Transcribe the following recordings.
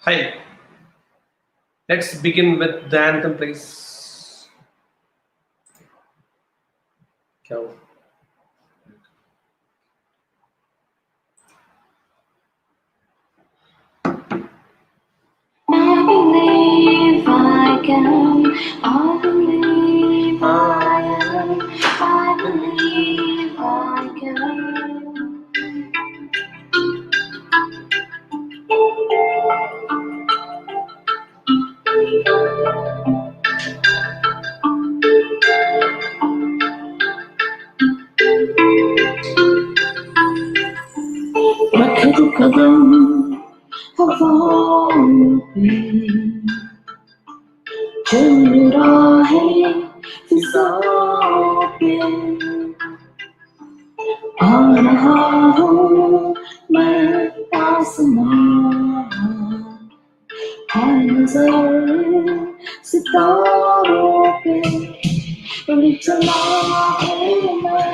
Hi, let's begin with the anthem, please. Go. I believe I can, I believe I am, I believe I can. रखद कदम हवाओं पे चल राहें फिजाओं पे आ रहा हूँ मैं आसमां है नजर सितारों पे उड़ चला हूँ मैं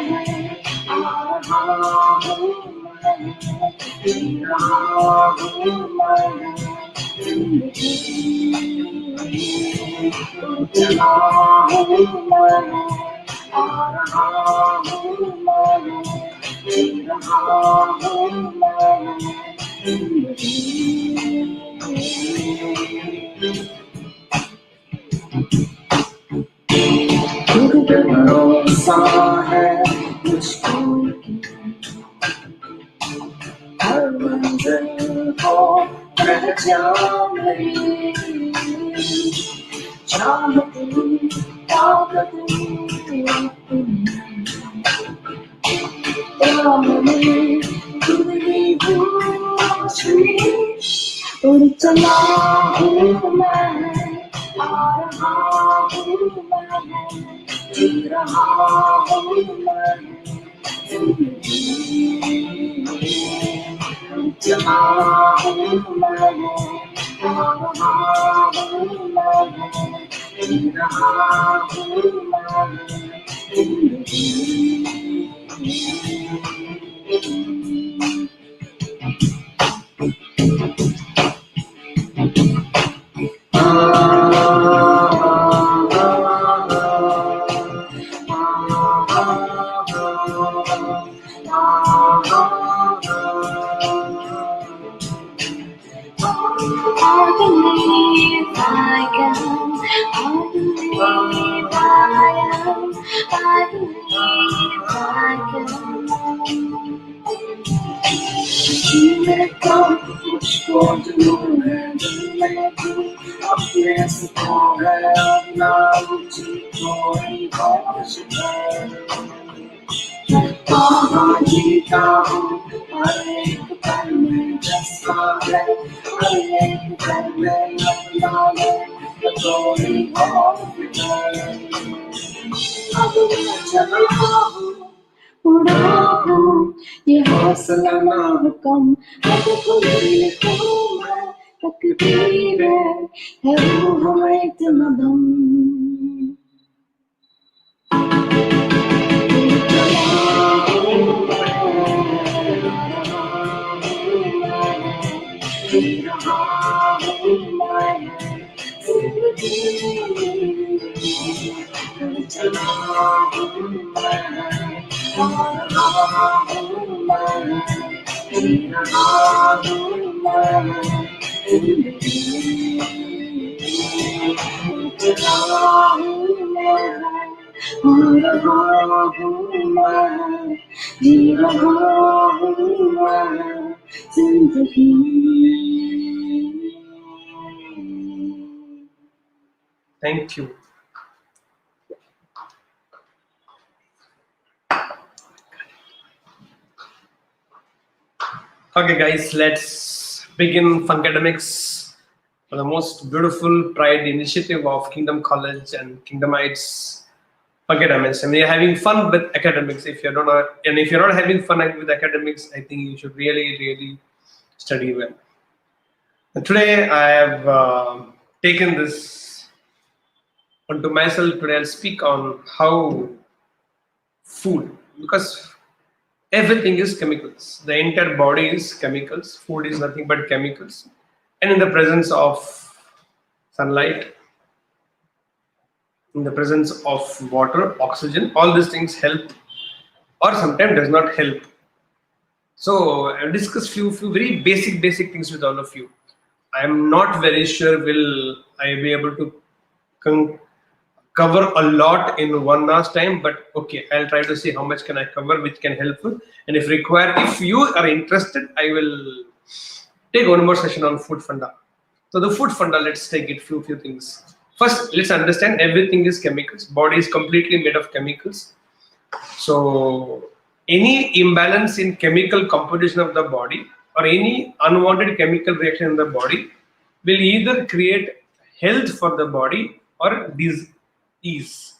आ रहा हूँ मैं जी रहा हूँ मैं जिंदगी उड़ चला हूँ मैं आ रहा हूँ मैं जी रहा हूँ मैं जिंदगी खुद पे भरोसा है मुझको हर मंजिल को पहचान मेरी चाहत ताकत अपनी खुद ही पूछी उड़ चला हूँ मैं आ रहा हूँ मैं जी रहा हूँ मैं जिंदगी उड़ चला हूँ मैं आ रहा हूँ मैं जी रहा हूँ मैं जिंदगी I believe I can, I believe I am, I believe I can. मेरे काम मुझको जुनून है दिल में तू अपने से खो है अपना रुचि कोई होश है कहाँ जीता हूँ हर एक पल में जैसा है हर एक पल में अपना है कोई होश है अब मैं चला हूँ उड़ा हूँ ये हौसला ना हो कम अब खुद लिखूँ मैं तकदीर है रूह में इतना दम जी रहा हूँ मैं जिंदगी Thank you. Okay, guys, let's begin FUNCADEMICS, the most beautiful pride initiative of Kingdom College and Kingdomites FUNCADEMICS. And we are having fun with academics. If you're not having fun with academics, I think you should really study well. And today I have taken this onto myself. Today I'll speak on how food, because everything is chemicals. The entire body is chemicals. Food is nothing but chemicals. and in the presence of sunlight, in the presence of water, oxygen, all these things help or sometimes does not help. So I'll discuss few very basic things with all of you. I'm not very sure will I be able to cover a lot in 1 hour's time, but okay, I'll try to see how much can I cover, which can help. And if required, if you are interested, I will take one more session on food funda. So the food funda, let's take it few things. First, let's understand everything is chemicals. Body is completely made of chemicals. So any imbalance in chemical composition of the body or any unwanted chemical reaction in the body will either create health for the body or disease.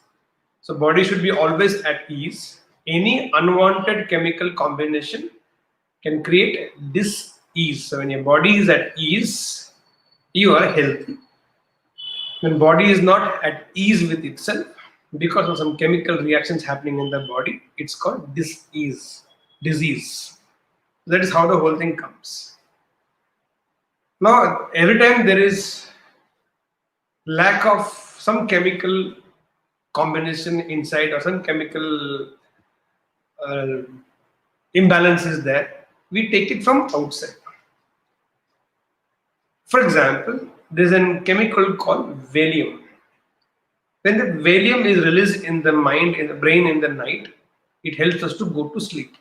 So body should be always at ease. Any unwanted chemical combination can create disease. So when your body is at ease, you are healthy. When body is not at ease with itself because of some chemical reactions happening in the body, it's called disease. That is how the whole thing comes. Now, every time there is lack of some chemical combination inside or some chemical imbalance is there, we take it from outside. For example, there is a chemical called valium. When the valium is released in the mind, in the brain in the night, it helps us to go to sleep.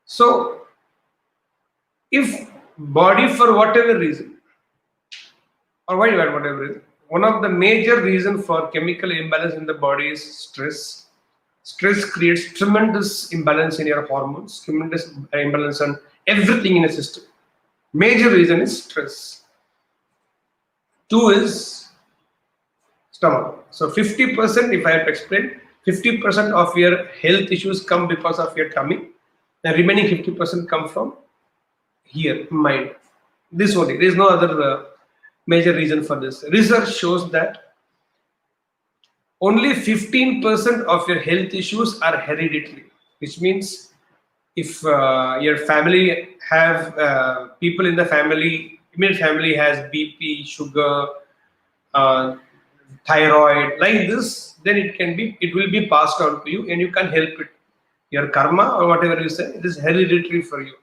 So, if body for whatever reason, or whatever reason, one of the major reasons for chemical imbalance in the body is stress. Stress creates tremendous imbalance in your hormones, tremendous imbalance on everything in a system. Major reason is stress. 2 is stomach. So 50%, if I have to explain, 50% of your health issues come because of your tummy. The remaining 50% come from here, mind. This only. There is no other major reason for this. Research shows that only 15% of your health issues are hereditary, which means if your family have people in the family, immediate family has BP, sugar, thyroid, like this, then it will be passed on to you and you can help it. Your karma or whatever you say, it is hereditary for you.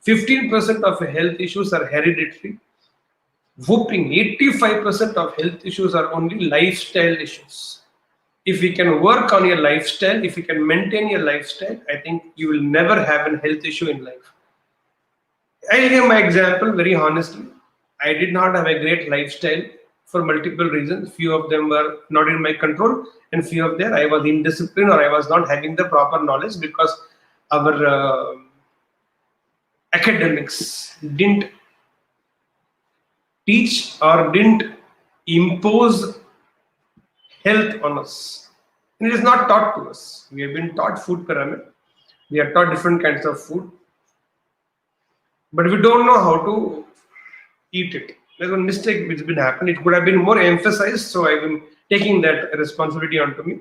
15% of your health issues are hereditary. Whooping 85% of health issues are only lifestyle issues. If you can work on your lifestyle, if you can maintain your lifestyle, I think you will never have a health issue in life. I give my example very honestly. I did not have a great lifestyle for multiple reasons. Few of them were not in my control, and few of them I was indisciplined or I was not having the proper knowledge because our academics didn't teach or didn't impose health on us. And it is not taught to us. We have been taught food pyramid. We are taught different kinds of food. But we don't know how to eat it. There's one mistake which has been happening. It could have been more emphasized, so I've been taking that responsibility onto me.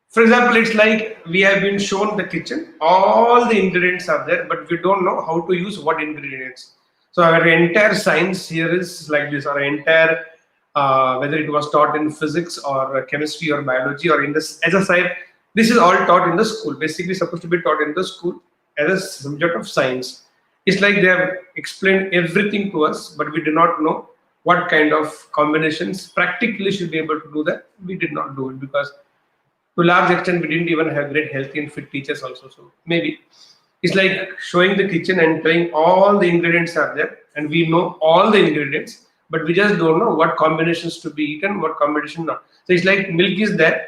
For example, it's like we have been shown the kitchen. All the ingredients are there, but we don't know how to use what ingredients. So our entire science here is like this. Our entire whether it was taught in physics or chemistry or biology or in this as a side, this is all taught in the school. Basically, supposed to be taught in the school as a subject of science. It's like they have explained everything to us, but we do not know what kind of combinations practically should be able to do that. We did not do it because to a large extent we didn't even have great healthy and fit teachers also. So maybe it's like showing the kitchen and telling all the ingredients are there and we know all the ingredients, but we just don't know what combinations to be eaten, what combination not. So it's like milk is there,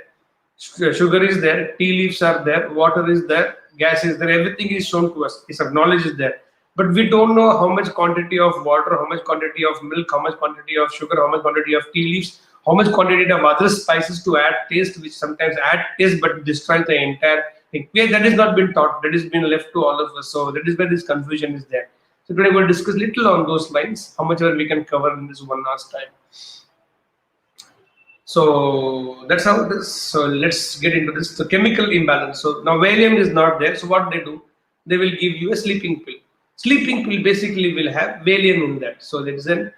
sugar is there, tea leaves are there, water is there, gas is there, everything is shown to us. It's knowledge is there. But we don't know how much quantity of water, how much quantity of milk, how much quantity of sugar, how much quantity of tea leaves, how much quantity of other spices to add taste, which sometimes add taste but destroy the entire thing. Yeah, that has not been taught. That has been left to all of us. So that is where this confusion is there. So today we'll discuss little on those lines, how much we can cover in this 1 hour's time. So that's how it is. So let's get into this. So chemical imbalance. So now valium is not there. So what they do? They will give you a sleeping pill. Sleeping pill basically will have Valium in that. So there is an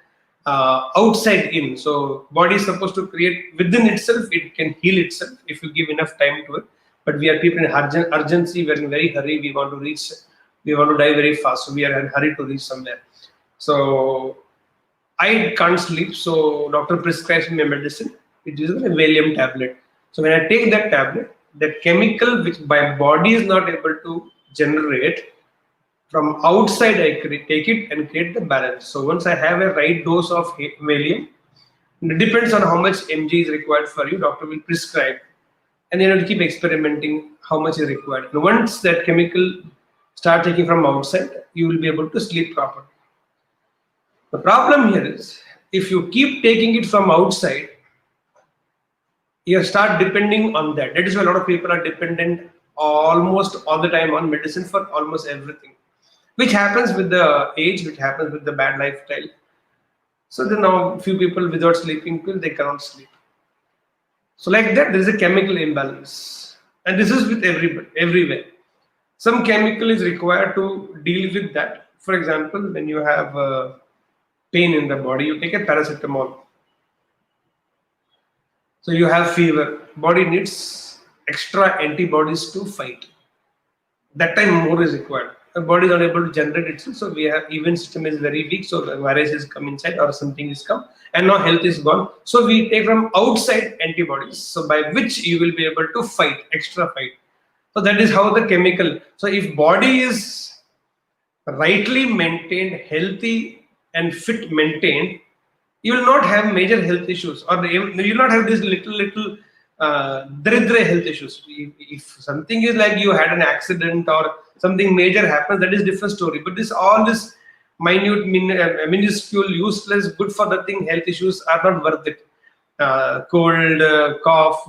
outside in. So body is supposed to create within itself. It can heal itself if you give enough time to it. But we are people in urgency. We are in very hurry. We want to reach. We want to die very fast. So we are in a hurry to reach somewhere. So I can't sleep. So doctor prescribes me a medicine. It is a Valium tablet. So when I take that tablet, that chemical which my body is not able to generate, from outside I take it and create the balance. So once I have a right dose of Valium, it depends on how much mg is required for you, doctor will prescribe, and then you keep experimenting how much is required. And once that chemical start taking from outside, you will be able to sleep properly. The problem here is, if you keep taking it from outside, you start depending on that. That is why a lot of people are dependent almost all the time on medicine for almost everything, which happens with the age, which happens with the bad lifestyle. So then now few people without sleeping pill, they cannot sleep. So like that, there is a chemical imbalance, and this is with everywhere. Some chemical is required to deal with that. For example, when you have pain in the body, you take a paracetamol. So you have fever, body needs extra antibodies to fight. That time more is required. The body is not able to generate itself, so we have immune system is very weak, so the virus is come inside or something is come, and now health is gone. So we take from outside antibodies, so by which you will be able to fight, extra fight. So that is how the chemical. So if body is rightly maintained, healthy and fit maintained, you will not have major health issues, or you will not have these little daridra health issues. If something is like you had an accident or something major happens, that is different story. But all this minute, minuscule, useless, good for nothing health issues are not worth it. Cold, cough,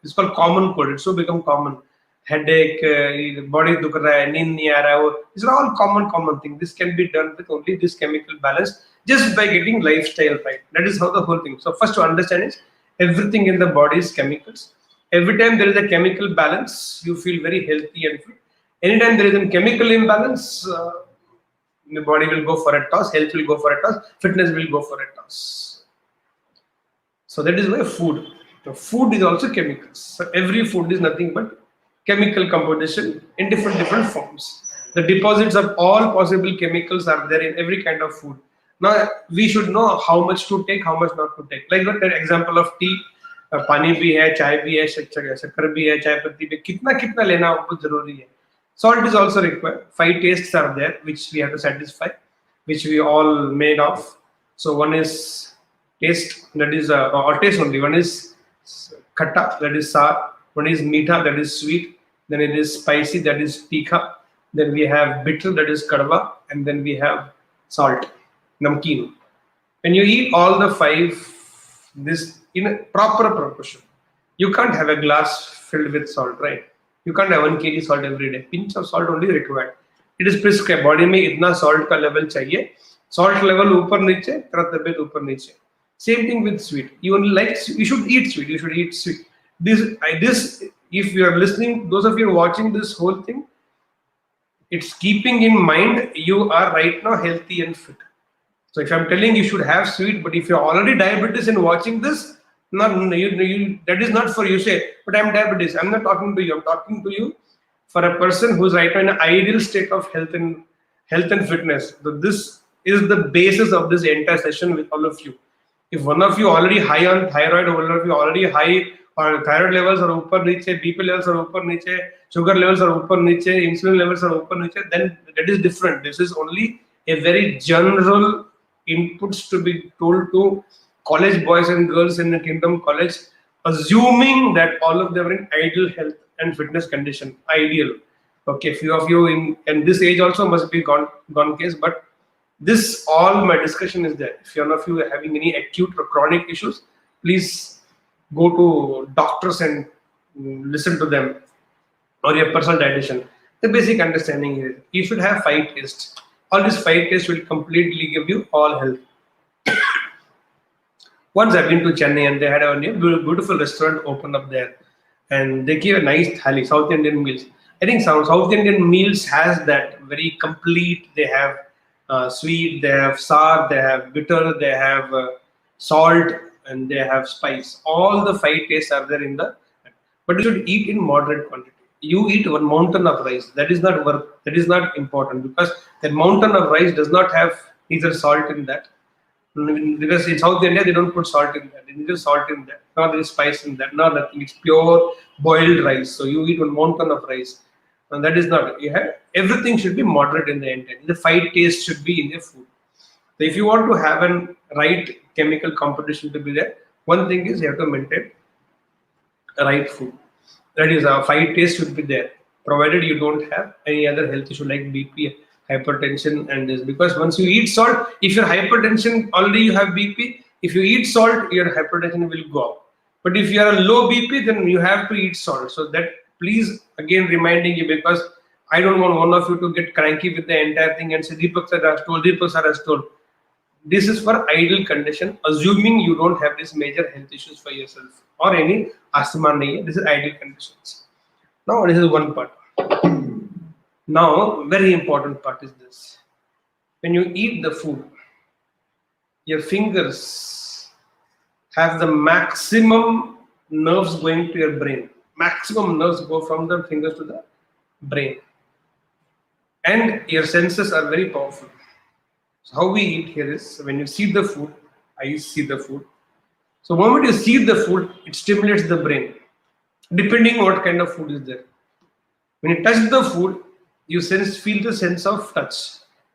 it's called common cold. It's so become common. Headache, body dukh raha hai, neend nahi aa raha hai. These are all common things. This can be done with only this chemical balance, just by getting lifestyle right. That is how the whole thing. So first to understand is, everything in the body is chemicals. Every time there is a chemical balance, you feel very healthy and fit. Anytime there is a chemical imbalance, the body will go for a toss, health will go for a toss, fitness will go for a toss. So that is why food. So food is also chemicals. So every food is nothing but chemical composition in different forms. The deposits of all possible chemicals are there in every kind of food. Now we should know how much to take, how much not to take. Like the example of tea, पानी भी है, चाय भी है, शक्कर भी है, चाय पत्ती भी, कितना लेना बहुत जरूरी है. Salt is also required. 5 tastes are there which we have to satisfy, which we all made of. So one is taste, that is or taste only. One is khatta, that is sour. One is meetha, that is sweet. Then it is spicy, that is tikha. Then we have bitter, that is kadwa, and then we have salt, namkeen. When you eat all the 5, this in a proper proportion, you can't have a glass filled with salt, right? You can't have 1 kg salt every day. Pinch of salt only required. It is prescribed. Body में इतना salt का level चाहिए. Salt level ऊपर नीचे, तेरा तबीयत ऊपर नीचे. Same thing with sweet. You only like, you should eat sweet. You should eat sweet. This, if you are listening, those of you watching this whole thing, it's keeping in mind you are right now healthy and fit. So if I'm telling you should have sweet, but if you're already diabetes and watching this, that is not for you. Say, but I'm diabetes. I'm not talking to you. I'm talking to you for a person who's right now in an ideal state of health and fitness. So this is the basis of this entire session with all of you. If one of you already high on thyroid, or one of you already high on thyroid levels are upper niche, BP levels are upper niche, sugar levels are upper niche, insulin levels are upper niche, then that is different. This is only a very general inputs to be told to college boys and girls in the Kingdom College, assuming that all of them are in ideal health and fitness condition. Ideal. Okay, few of you in this age also must be gone case, but this all my discussion is there. If none of you are having any acute or chronic issues, please go to doctors and listen to them, or your personal dietitian. The basic understanding is you should have 5 tests. All these 5 tests will completely give you all health. Once I've been to Chennai and they had a beautiful restaurant open up there, and they gave a nice thali, South Indian meals. I think South Indian meals has that very complete. They have sweet, they have sour, they have bitter, they have salt, and they have spice. All the five tastes are there in the. But you should eat in moderate quantity. You eat one mountain of rice. That is not worth. That is not important because that mountain of rice does not have either salt in that. Because in South India they don't put salt in that. There is salt in that. Not there is spice in that. Not nothing. It's pure boiled rice. So you eat one mountain of rice. And that is not. You have everything should be moderate in the intent. The five tastes should be in your food. So if you want to have an right chemical composition to be there, one thing is you have to maintain right food. That is, five tastes should be there, provided you don't have any other health issue like BP, hypertension, and this. Because once you eat salt, if your hypertension already you have BP, if you eat salt, your hypertension will go up. But if you are a low BP, then you have to eat salt. So that please again reminding you because I don't want one of you to get cranky with the entire thing and say Deepak sir has told, Deepak sir has told. This is for ideal condition, assuming you don't have these major health issues for yourself or any asthma nahi hai. This is ideal conditions. Now this is one part. Now very important part is this. When you eat the food, your fingers have the maximum nerves going to your brain. Maximum nerves go from the fingers to the brain. And your senses are very powerful. So how we eat here is when you see the food, eyes see the food. So the moment you see the food, it stimulates the brain, depending what kind of food is there. When you touch the food, you feel the sense of touch.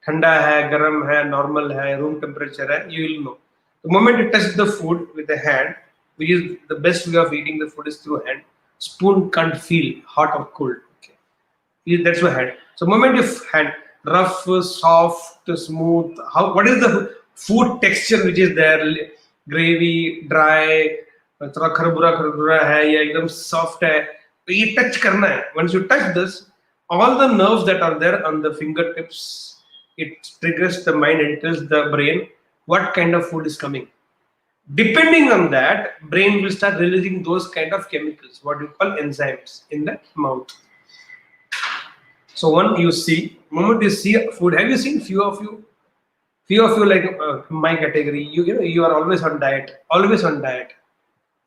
Thanda hai, garam hai, normal hai, room temperature hai, you will know. The moment you touch the food with the hand, which is the best way of eating the food is through hand. Spoon can't feel hot or cold. Okay. That's your hand. So the moment you hand, rough, soft, smooth. What is the food texture which is there? Gravy, dry, थोड़ा खरबूरा है या एकदम soft है. तो ये touch करना है. Once you touch this, all the nerves that are there on the fingertips, it triggers the mind and tells the brain what kind of food is coming. Depending on that, brain will start releasing those kind of chemicals, what you call enzymes, in the mouth. So moment you see food, have you seen few of you like my category, you are always on diet,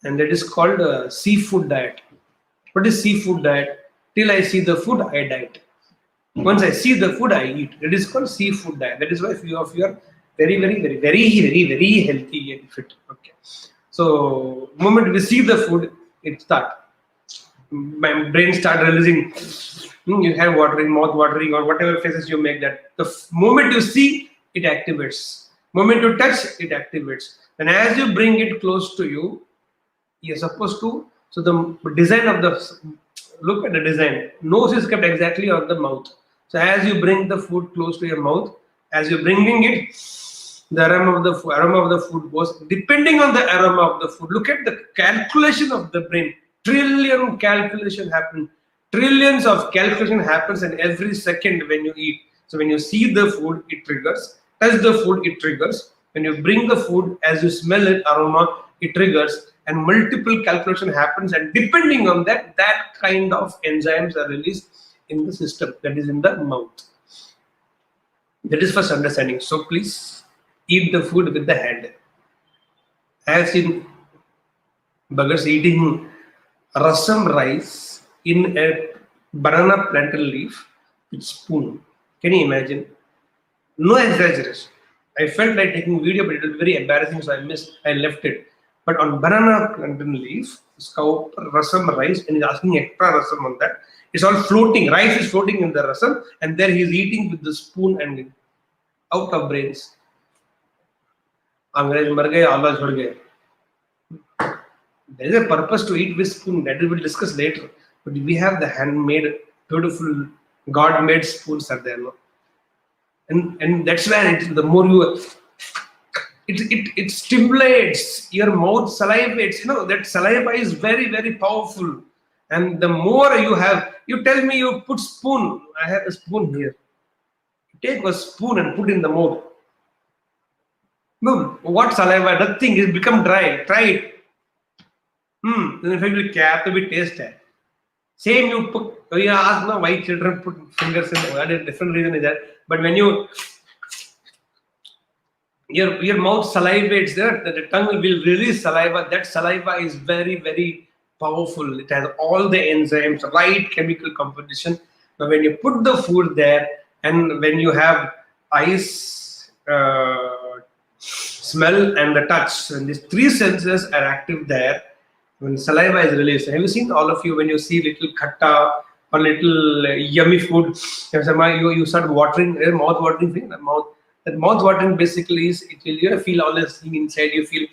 and that is called seafood diet. What is seafood diet? Till I see the food, I diet. Once I see the food, I eat. That is called seafood diet. That is why few of you are very healthy and fit. Okay. So moment we see the food, it start. My brain start releasing. You have watering, mouth watering, or whatever faces you make. That the moment you see, it activates. Moment you touch, it activates. And as you bring it close to you, you're supposed to. So the design of look at the design. Nose is kept exactly on the mouth. So as you bring the food close to your mouth, as you're bringing it, the aroma of the food goes. Depending on the aroma of the food, look at the calculation of the brain. Trillion calculation happen. Trillions of calculation happens in every second when you eat. So when you see the food, it triggers. Touch the food, it triggers. When you bring the food, as you smell it, aroma, it triggers. And multiple calculation happens. And depending on that kind of enzymes are released in the system, that is in the mouth. That is first understanding. So please eat the food with the hand. I have seen buggers eating rasam rice in a banana plantain leaf with spoon. Can you imagine? No exaggeration. I felt like taking video, but it was very embarrassing, so I left it. But on banana plantain leaf, rasam rice, and he's asking extra rasam on that. It's all floating. Rice is floating in the rasam, and there he's eating with the spoon and out of brains. अंग्रेज मर गए, आला छोड़ गए. There is a purpose to eat with spoon. That we will discuss later. But we have the handmade, beautiful, God-made spoons are there, no? And that's where the more you, it stimulates your mouth, salivates. That saliva is very powerful. And the more you have, you tell me you put spoon. I have a spoon here. Take a spoon and put in the mouth. No, what saliva? Nothing. It's become dry. Try it. Then if I will cap to be taste. Same you put, you ask no, why children put fingers in, what a different reason is that. But when your mouth salivates there, the tongue will release saliva. That saliva is very, very powerful. It has all the enzymes, right chemical composition. But when you put the food there, and when you have eyes, smell, and the touch, and these three senses are active there, when saliva is released. Have you seen, all of you, when you see little khatta or little yummy food, you start watering, mouth watering thing, the mouth. That mouth watering basically is, it will feel all this thing inside. You feel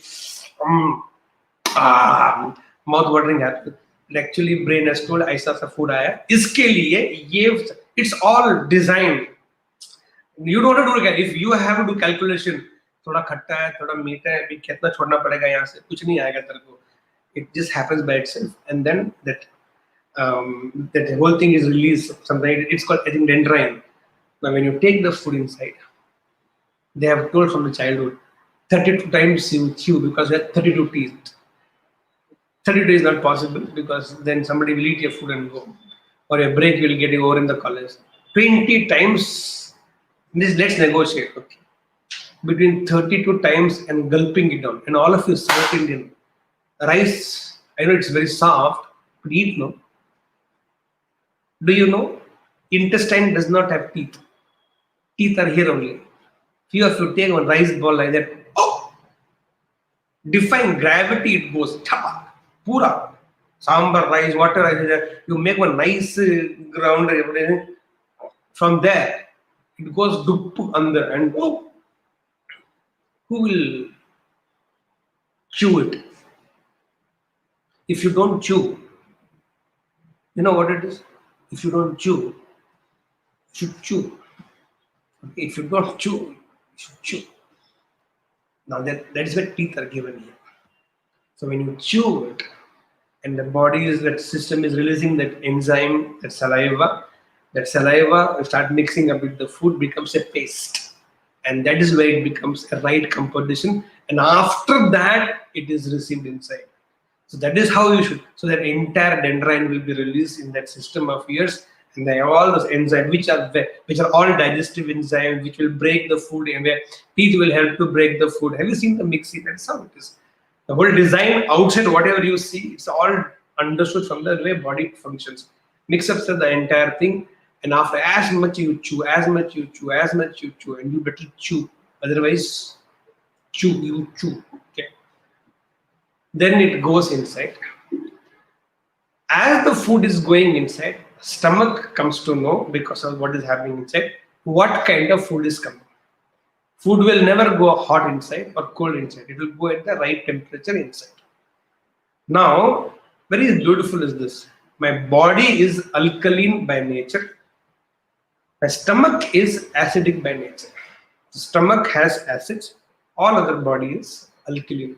mouth watering happens. Actually, brain has told, ऐसा सा food आया. इसके लिए ये, it's all designed. You don't have to do it. If you have to do calculation, थोड़ा खट्टा है, थोड़ा मीठा है, अभी कितना छोड़ना पड़ेगा यहाँ से, कुछ नहीं आएगा तेरे को. It just happens by itself, and then that whole thing is released. Something it's called, I think, dendrine. Now, when you take the food inside, they have told from the childhood, 32 times you chew because you have 32 teeth. 32 is not possible because then somebody will eat your food and go, or your break will get you over in the college. 20 times. Let's negotiate. Okay, between 32 times and gulping it down. And all of you South Indian rice, I know it's very soft, but eat no. Do you know intestine does not have teeth? Teeth are here only. Few of you take one rice ball like that, oh, defying gravity, it goes chapa, pura. Sambar rice, water rice, you make one nice ground, from there it goes dup under, and oh, who will chew it? If you don't chew, you know what it is? If you don't chew, you should chew. Okay, if you don't chew, you should chew. Now that is where teeth are given here. So when you chew it, and the body's that system is releasing that enzyme, that saliva will start mixing up with the food, becomes a paste. And that is where it becomes a right composition. And after that, it is received inside. So that is how you should. So that entire dendrine will be released in that system of yours, and they have all those enzymes which are all digestive enzymes which will break the food, and where teeth will help to break the food. Have you seen the mixing? That's how it is. The whole design outside, whatever you see, it's all understood from the way body functions. Mix up the entire thing, and after as much you chew, and you better chew. Otherwise, you chew. Okay. Then it goes inside. As the food is going inside, stomach comes to know, because of what is happening inside, what kind of food is coming. Food will never go hot inside or cold inside. It will go at the right temperature inside. Now, very beautiful is this. My body is alkaline by nature. My stomach is acidic by nature. The stomach has acids. All other body is alkaline.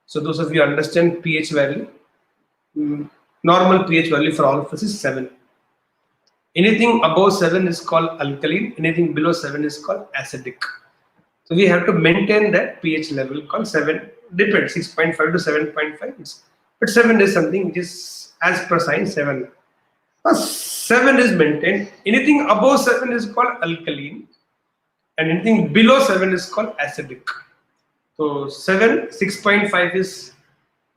So those of you understand pH value, normal pH value for all of us is 7. Anything above 7 is called alkaline. Anything below 7 is called acidic. So we have to maintain that pH level called 7. Depends, 6.5 to 7.5. But 7 is something which is as per science 7. 7 is maintained. Anything above 7 is called alkaline, and anything below 7 is called acidic. So 7, 6.5 is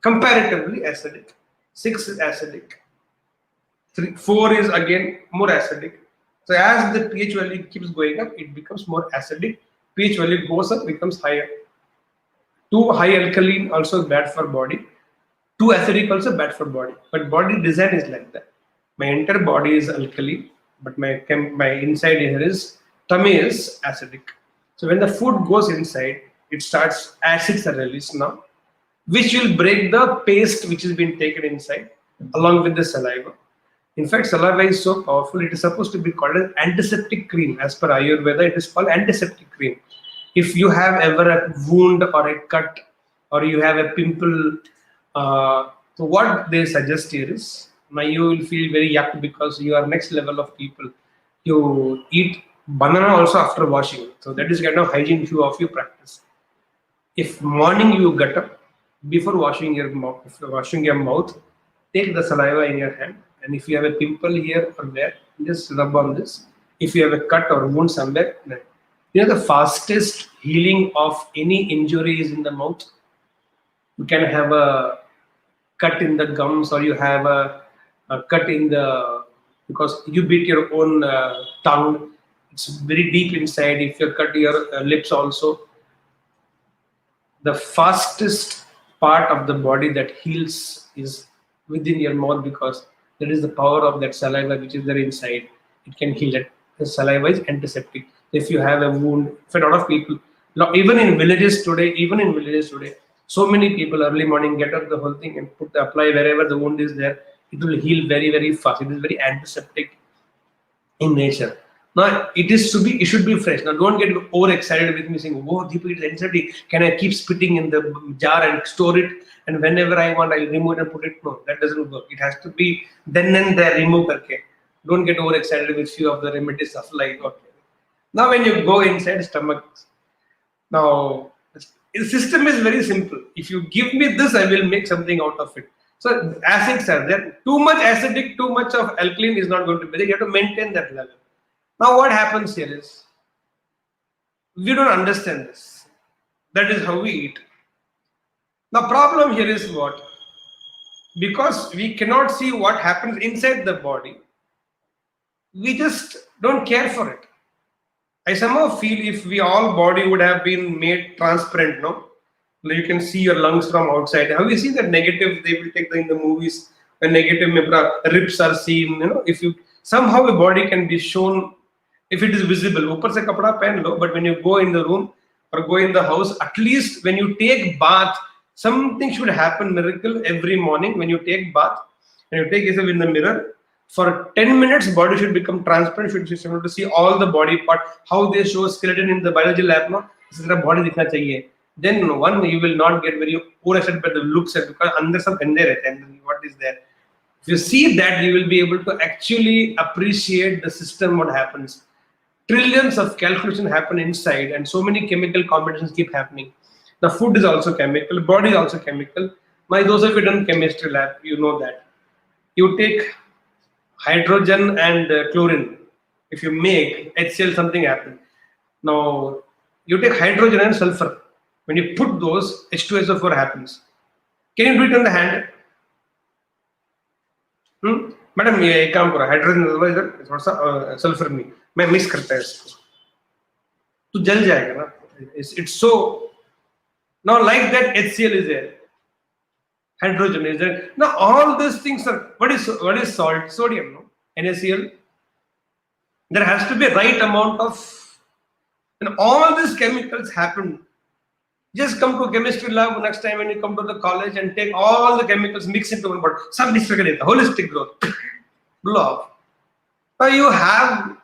comparatively acidic. 6 is acidic. 4 is again more acidic. So as the pH value keeps going up, it becomes more acidic. pH value goes up, becomes higher. Too high alkaline also bad for body. Too acidic also bad for body. But body design is like that. My entire body is alkaline, but my inside here is tummy is acidic. So when the food goes inside, it starts, acids are released now, which will break the paste which has been taken inside along with the saliva. In fact, saliva is so powerful, it is supposed to be called an antiseptic cream. As per Ayurveda, it is called antiseptic cream. If you have ever a wound or a cut, or you have a pimple, so what they suggest here is, now you will feel very yuck because you are next level of people. You eat banana also after washing. So that is kind of hygiene issue of your practice. If morning you get up, before washing your mouth, take the saliva in your hand And if you have a pimple here or there, just rub on this. If you have a cut or wound somewhere, then the fastest healing of any injury is in the mouth. You can have a cut in the gums, or you have a cut in the, because you beat your own tongue. It's very deep inside. If you cut your lips also, the fastest part of the body that heals is within your mouth, because there is the power of that saliva which is there inside. It can heal it. The saliva is antiseptic. If you have a wound, for a lot of people, even in villages today, so many people early morning get up the whole thing and apply wherever the wound is there. It will heal very, very fast. It is very antiseptic in nature. Now it should be fresh. Now don't get overexcited with me saying, "Oh, Deepak, it is antiseptic. Can I keep spitting in the jar and store it? And whenever I want, I'll remove it and put it." No, that doesn't work. It has to be then and there, remove karke. Don't get overexcited with few of the remedies of like, okay. Now when you go inside stomach, now the system is very simple. If you give me this, I will make something out of it. So acids are there. Too much acidic, too much of alkaline is not going to be there. You have to maintain that level. Now what happens here is, we don't understand this. That is how we eat. The problem here is what? Because we cannot see what happens inside the body, we just don't care for it. I somehow feel if we all body would have been made transparent, no? You can see your lungs from outside. How you see that negative, they will take in the movies, when negative ribs are seen, if you somehow a body can be shown, if it is visible, upar se kapda pehen lo, but when you go in the room or go in the house, at least when you take bath, something should happen, miracle every morning. When you take bath and you take yourself in the mirror, for 10 minutes, body should become transparent, should be able to see all the body part, how they show skeleton in the biology lab, no? This is body dikhna chahiye. Then one, you will not get very overexcited by the looks, because under some and what is there. If you see that, you will be able to actually appreciate the system, what happens. Trillions of calculations happen inside, and so many chemical combinations keep happening. The food is also chemical, body is also chemical. Those of you done chemistry lab, you know that. You take hydrogen and chlorine. If you make HCl, something happens. Now, you take hydrogen and sulfur. When you put those, H2SO4 happens. Can you do it on the hand? Madam ये एक काम करो, hydrogen इधर थोड़ा सा sulphur में मैं mix करता है इसको, तो जल जाएगा ना. It's so now like that. HCl is there, hydrogen is there. Now all these things are, what is salt? Sodium, no? NaCl. There has to be a right amount of, and all these chemicals happen. Just come to chemistry lab next time when you come to the college and take all the chemicals, mix into one bottle. Sab mix karke deta, holistic growth. Blow. Now you have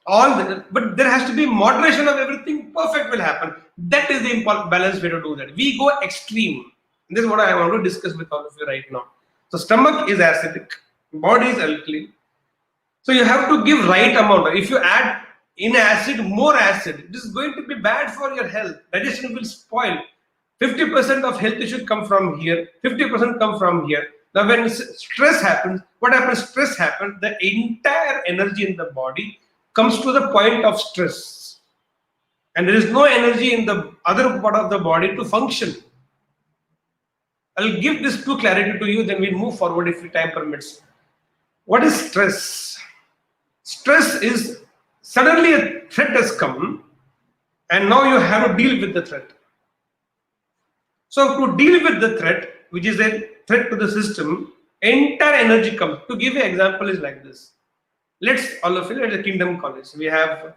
all the, but there has to be moderation of everything. Perfect will happen. That is the important balanced way to do that. We go extreme. This is what I want to discuss with all of you right now. So stomach is acidic, body is alkaline. So you have to give right amount. If you add in acid, more acid, this is going to be bad for your health. Digestion will spoil. 50% of health issues come from here, 50% come from here. Now when stress happens, what happens? Stress happens, the entire energy in the body comes to the point of stress. And there is no energy in the other part of the body to function. I'll give this to clarity to you, then we'll move forward if time permits. What is stress? Stress is suddenly a threat has come, and now you have to deal with the threat. So to deal with the threat, which is a threat to the system, entire energy comes. To give you an example is like this. Let's all of you at the Kingdom College. We have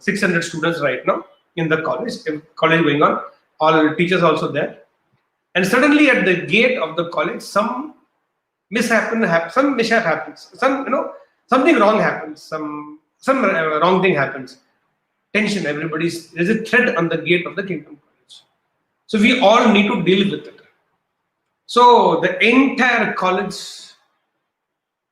600 students right now in the college going on. All teachers also there. And suddenly at the gate of the college, some mishap happens. Something wrong happens. Some wrong thing happens. Tension. There's a threat on the gate of the Kingdom College. So we all need to deal with it. So the entire college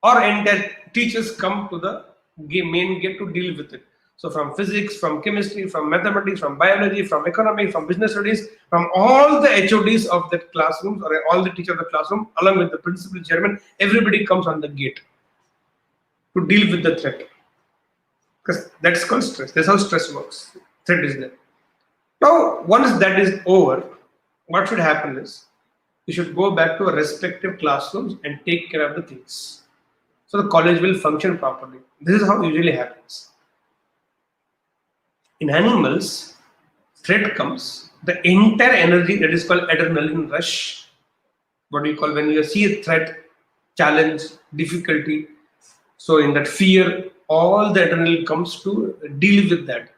or entire teachers come to the main gate to deal with it. So from physics, from chemistry, from mathematics, from biology, from economics, from business studies, from all the HODs of that classroom or all the teachers of the classroom, along with the principal, chairman, everybody comes on the gate to deal with the threat. Because that's called stress. That's how stress works. Threat is there. Now, once that is over, what should happen is you should go back to our respective classrooms and take care of the things. So the college will function properly. This is how it usually happens. In animals, threat comes, the entire energy that is called adrenaline rush, what we call when you see a threat, challenge, difficulty. So in that fear, all the adrenaline comes to deal with that.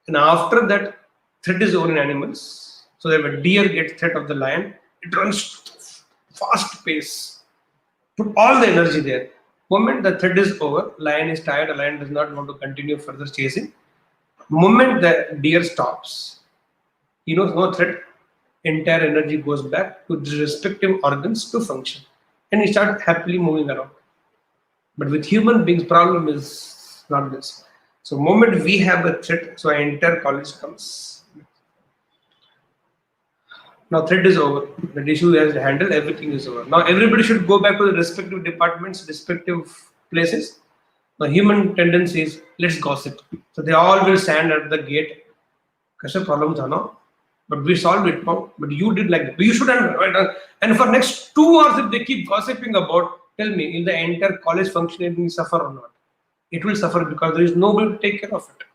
And after that, threat is over in animals. So that when a deer gets threat of the lion, it runs fast pace. Put all the energy there. Moment the threat is over, lion is tired, the lion does not want to continue further chasing. Moment the deer stops, he knows no threat, entire energy goes back to the respective organs to function. And he starts happily moving around. But with human beings, problem is not this. So moment we have a threat, so our entire college comes. Now threat is over. The issue has handled, everything is over. Now everybody should go back to the respective departments, respective places. Now human tendency is, let's gossip. So they all will stand at the gate. Kasha problem tha na? But we solved it now. But you did like that. But you shouldn't. Right? And for next 2 hours, if they keep gossiping about, tell me, will the entire college functioning suffer or not? It will suffer because there is nobody to take care of it.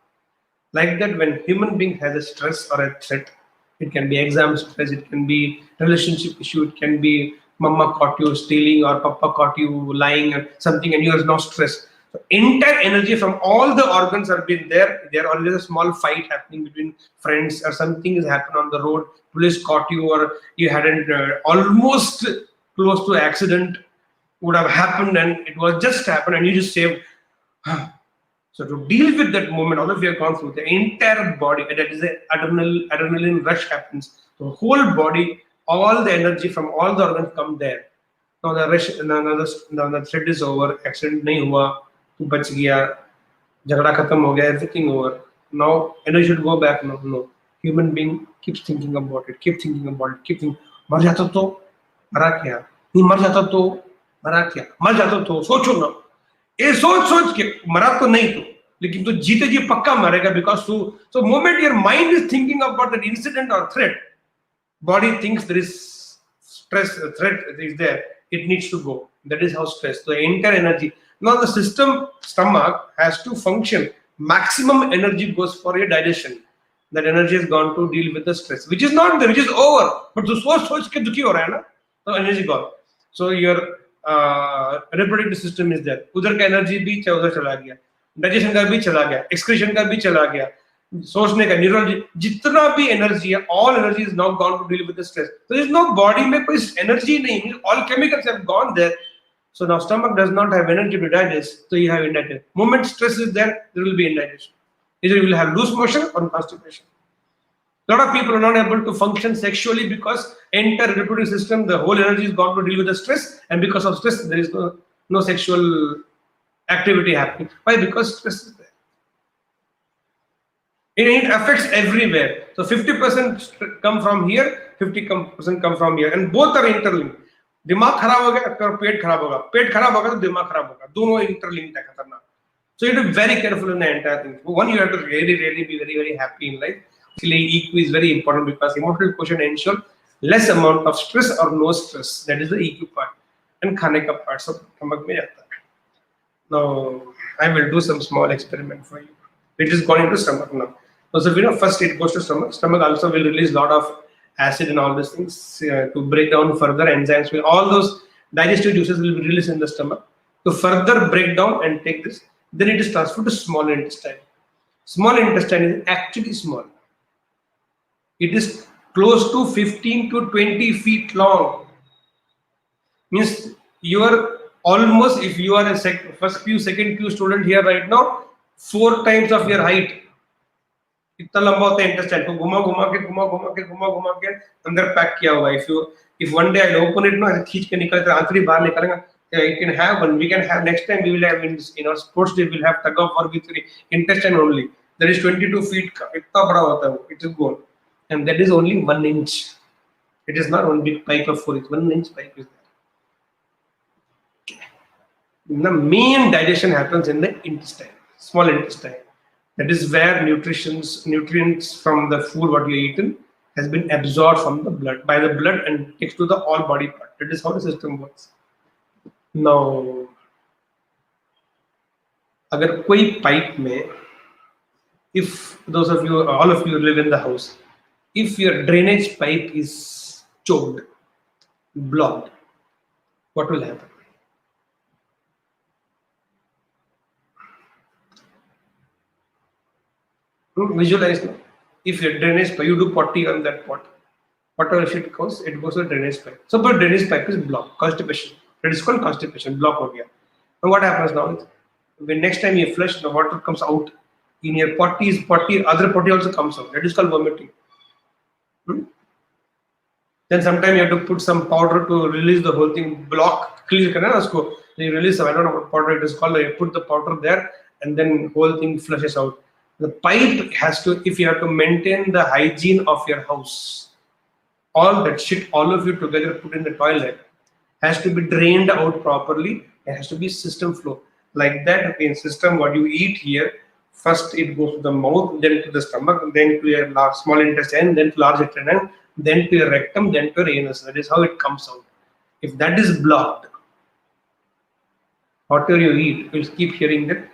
Like that, when human being has a stress or a threat, it can be exam stress, it can be relationship issue, it can be mama caught you stealing or papa caught you lying or something and you are no stress. So entire energy from all the organs have been there. There always a small fight happening between friends or something has happened on the road. Police caught you or you hadn't almost close to accident would have happened and it was just happened and you just saved. So to deal with that moment, all of you have gone through the entire body, that is the adrenaline rush happens. The whole body, all the energy from all the organs come there. Now the rush, now the threat is over, accident nahi hua, tu bach gaya, jhagda khatam ho gaya, everything over. Now energy should go back. No. Human being keeps thinking about it, keep thinking about it, keep thinking. Mar jata to, mara kya? Nahi mar jata to, mara kya? Mar jata to, socho na. ये सोच के मरा तो नहीं तो लेकिन तो जीते जी पक्का मरेगा because so moment your mind is thinking about that incident or threat, body thinks there is stress, threat is there, it needs to go. That is how stress, the entire energy. Now the system, stomach has to function, maximum energy goes for your digestion. That energy has gone to deal with the stress, which is not there, which is over. But to सोच के दुखी हो रहा है ना, तो energy gone. So your reproductive system is there. उधर का एनर्जी भी उधर चला गया, डाइजेशन का भी चला गया, एक्सक्रीशन का भी चला गया, सोचने का न्यूरल जितना भी एनर्जी है, all energy is now gone to deal with the stress. So there is no body में कोई एनर्जी नहीं, all chemicals have gone there. So now stomach does not have energy to digest, so you have indigestion. Moment stress is there, there will be indigestion. Either you will have loose motion or constipation. A lot of people are not able to function sexually because entire reproductive system, the whole energy is gone to deal with the stress, and because of stress, there is no sexual activity happening. Why? Because stress is there. It affects everywhere. So 50% come from here, 50% come from here, and both are interlinked. दिमाग खराब हो गया तो पेट खराब होगा, पेट खराब होगा तो दिमाग खराब होगा, दोनों interlinked है, खतरनाक. So you have to be very careful in the entire thing. One, you have to really be very happy in life. EQ is very important because emotional quotient ensure less amount of stress or no stress. That is the EQ part. And खाने का part सब stomach में जाता है. Now I will do some small experiment for you. It is going into stomach now. So first it goes to stomach. Stomach also will release lot of acid and all these things to break down further enzymes. All those digestive juices will be released in the stomach to further break down and take this. Then it is transferred to small intestine. Small intestine is actually small. It is close to 15 to 20 feet long. Means you are almost, if you are a first Q, second Q student here right now, 4 times of your height. इतना लंबा होता है intestine. तो घुमा के अंदर pack किया हुआ है. If one day I open it ना, खींच के निकले तो आंतरी बाहर निकलेगा, Yeah, you can have one. We can have next time. We will have in our sports day. We'll have tug of war with the intestine only. That is 22 feet. इतना बड़ा होता है वो. It is goal, and that is only 1 inch. It is not one big pipe of 4 inch. 1 inch pipe is there. The main digestion happens in the intestine, small intestine. That is where nutrients from the food what you eaten has been absorbed from the blood by the blood and takes to the all body part. That is how the system works. Now, अगर कोई pipe में, if those of you, all of you live in the house, if your drainage pipe is choked, blocked, what will happen? Visualize now. If your drainage pipe, you do potty on that pot, whatever shit goes, it goes to the drainage pipe. So, but drainage pipe is blocked, constipation. That is called constipation, block हो गया. And what happens now? When next time you flush, the water comes out in your potty, other potty also comes out. That is called vomiting. Then sometime you have to put some powder to release the whole thing, block, clear करना ना उसको. You release, I don't know what powder it is called. You put the powder there, and then whole thing flushes out. The pipe has to, if you have to maintain the hygiene of your house, all that shit, all of you together put in the toilet, has to be drained out properly. It has to be system flow. Like that, in system, what you eat here, first it goes to the mouth, then to the stomach, then to your small intestine, then to large intestine, then to your rectum, then to your anus. That is how it comes out. If that is blocked, whatever you eat, you'll keep hearing that.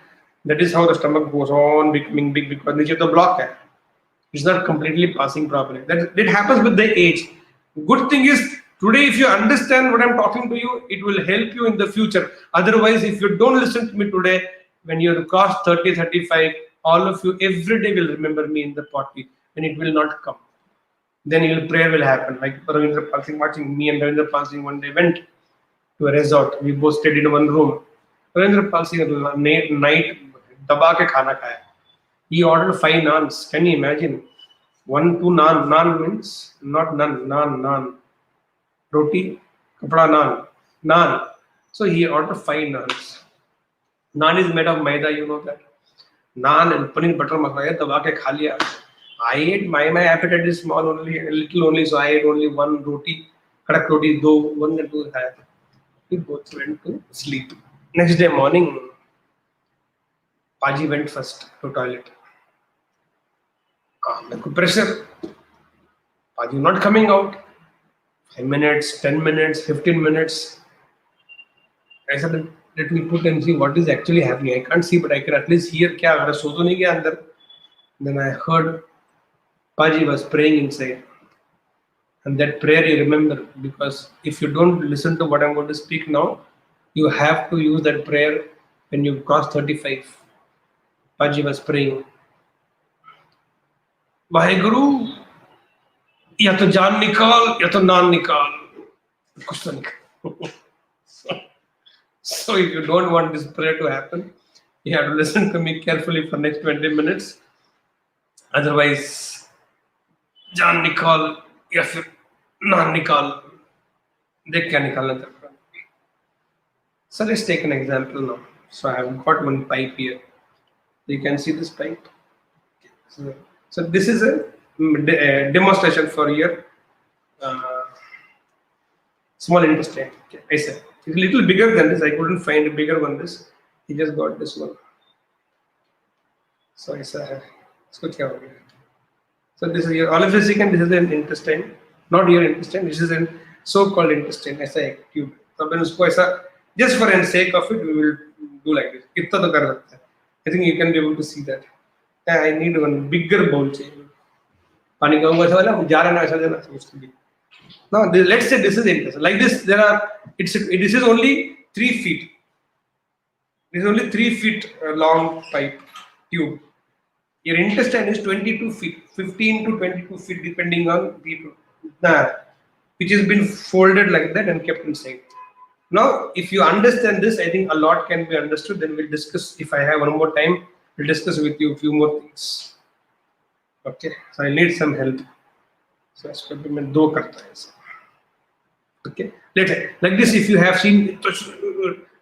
That is how the stomach goes on becoming big because niche the block hai. It's not completely passing properly. That happens with the age. Good thing is, today if you understand what I'm talking to you, it will help you in the future. Otherwise, if you don't listen to me today, when you cross 30, 35, all of you every day will remember me in the potty and it will not come. Then your prayer will happen. Like Ravindra Pal Singh, watching me and Ravindra Pal Singh one day went to a resort. We both stayed in one room. Ravindra Pal Singh night daba ke khana khaya. He ordered 5 naans. Can you imagine? 1, 2 naan. Naan means not naan, naan. Roti, kapda naan. Naan. So he ordered 5 naans. Naan is made of maida, you know that. Naan and paneer butter masala daba ke kha liya. I ate, my appetite is small only, a little only, so I ate only 1 roti. Kadak roti, 1 and 2 khaya. We both went to sleep. Next day morning, Paji went first to toilet. Pressure. Paji not coming out. 5 minutes, 10 minutes, 15 minutes. I said, let me put and see what is actually happening. I can't see, but I can at least hear. Then I heard Paji was praying inside. And that prayer you remember, because if you don't listen to what I'm going to speak now, you have to use that prayer when you cross 35. Paji was praying. Vaheguru, ya to jaan nikal, ya to naan nikal. Kuch to nikal. So if you don't want this prayer to happen, you have to listen to me carefully for next 20 minutes. Otherwise, jaan nikal, ya fir naan nikal. Dekh kya nikalna chahta hai. So let's take an example now. So I have got one pipe here. You can see this pipe. So this is a demonstration for your small intestine. Okay, I said it's a little bigger than this. I couldn't find a bigger one. This he just got this one. So I said, so this is your, all of this you can. This is an intestine, not your intestine. This is a so-called intestine. I say tube. So when usko aisa, just for the sake of it, we will do like this. Itna to kar sakta hai. I think you can be able to see that. I need one bigger bowl. Pani ka unga wala ja raha na aisa jana supposed to be. Now let's say this is intestine. Like this, there are. This is only 3 feet. This is only 3 feet long pipe tube. Your intestine is 22 feet, 15 to 22 feet, depending on people. Which has been folded like that and kept inside. Now, if you understand this, I think a lot can be understood. Then we'll discuss. If I have one more time, we'll discuss with you a few more things. Okay, so I need some help. So I will do. Okay, let's say like this. If you have seen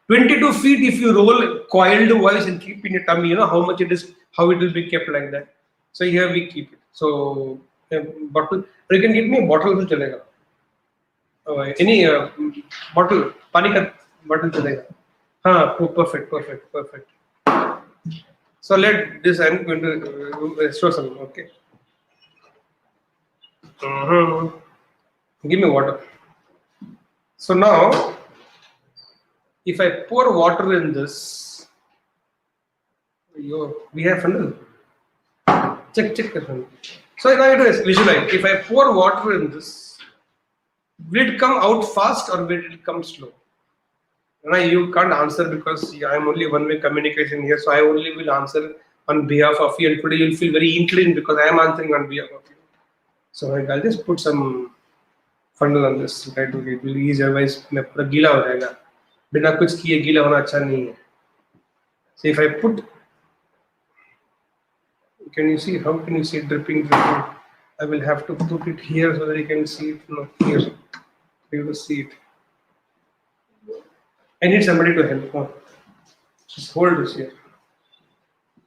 22 feet if you roll coiled wise and keep in your tummy, you know how much it is, how it will be kept like that. So here we keep it. So bottle, you can give me a bottle to chalega. Any bottle, pani ka bottle chalega. Perfect, perfect, perfect. So let this, I'm going to show some, okay. Give me water. So now, if I pour water in this, we have funnel. Check. So now it is visualize. If I pour water in this, will it come out fast or will it come slow? Now you can't answer because I'm only one-way communication here, so I only will answer on behalf of you. And today you'll feel very inclined because I am answering on behalf of you. So I'll just put some funnel on this. Try to it will ease. Otherwise, मैं पूरा गीला हो जाएगा. बिना कुछ किए गीला होना अच्छा नहीं है. So if I put, can you see? How can you see it dripping? I will have to put it here so that you can see it. No, here. You will see it. I need somebody to help. Oh. Just hold this here.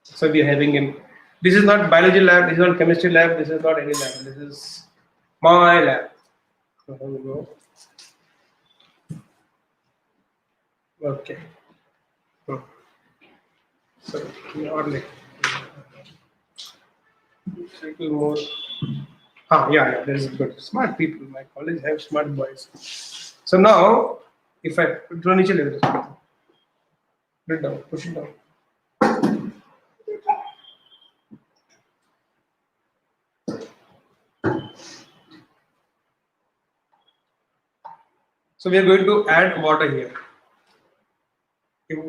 So we are having him. This is not biology lab. This is not chemistry lab. This is not any lab. This is my lab. So here we go. Okay. So only little more. Yeah, that is good. Smart people. My college have smart boys. So now, if I put it down, push it down. So we are going to add water here. See,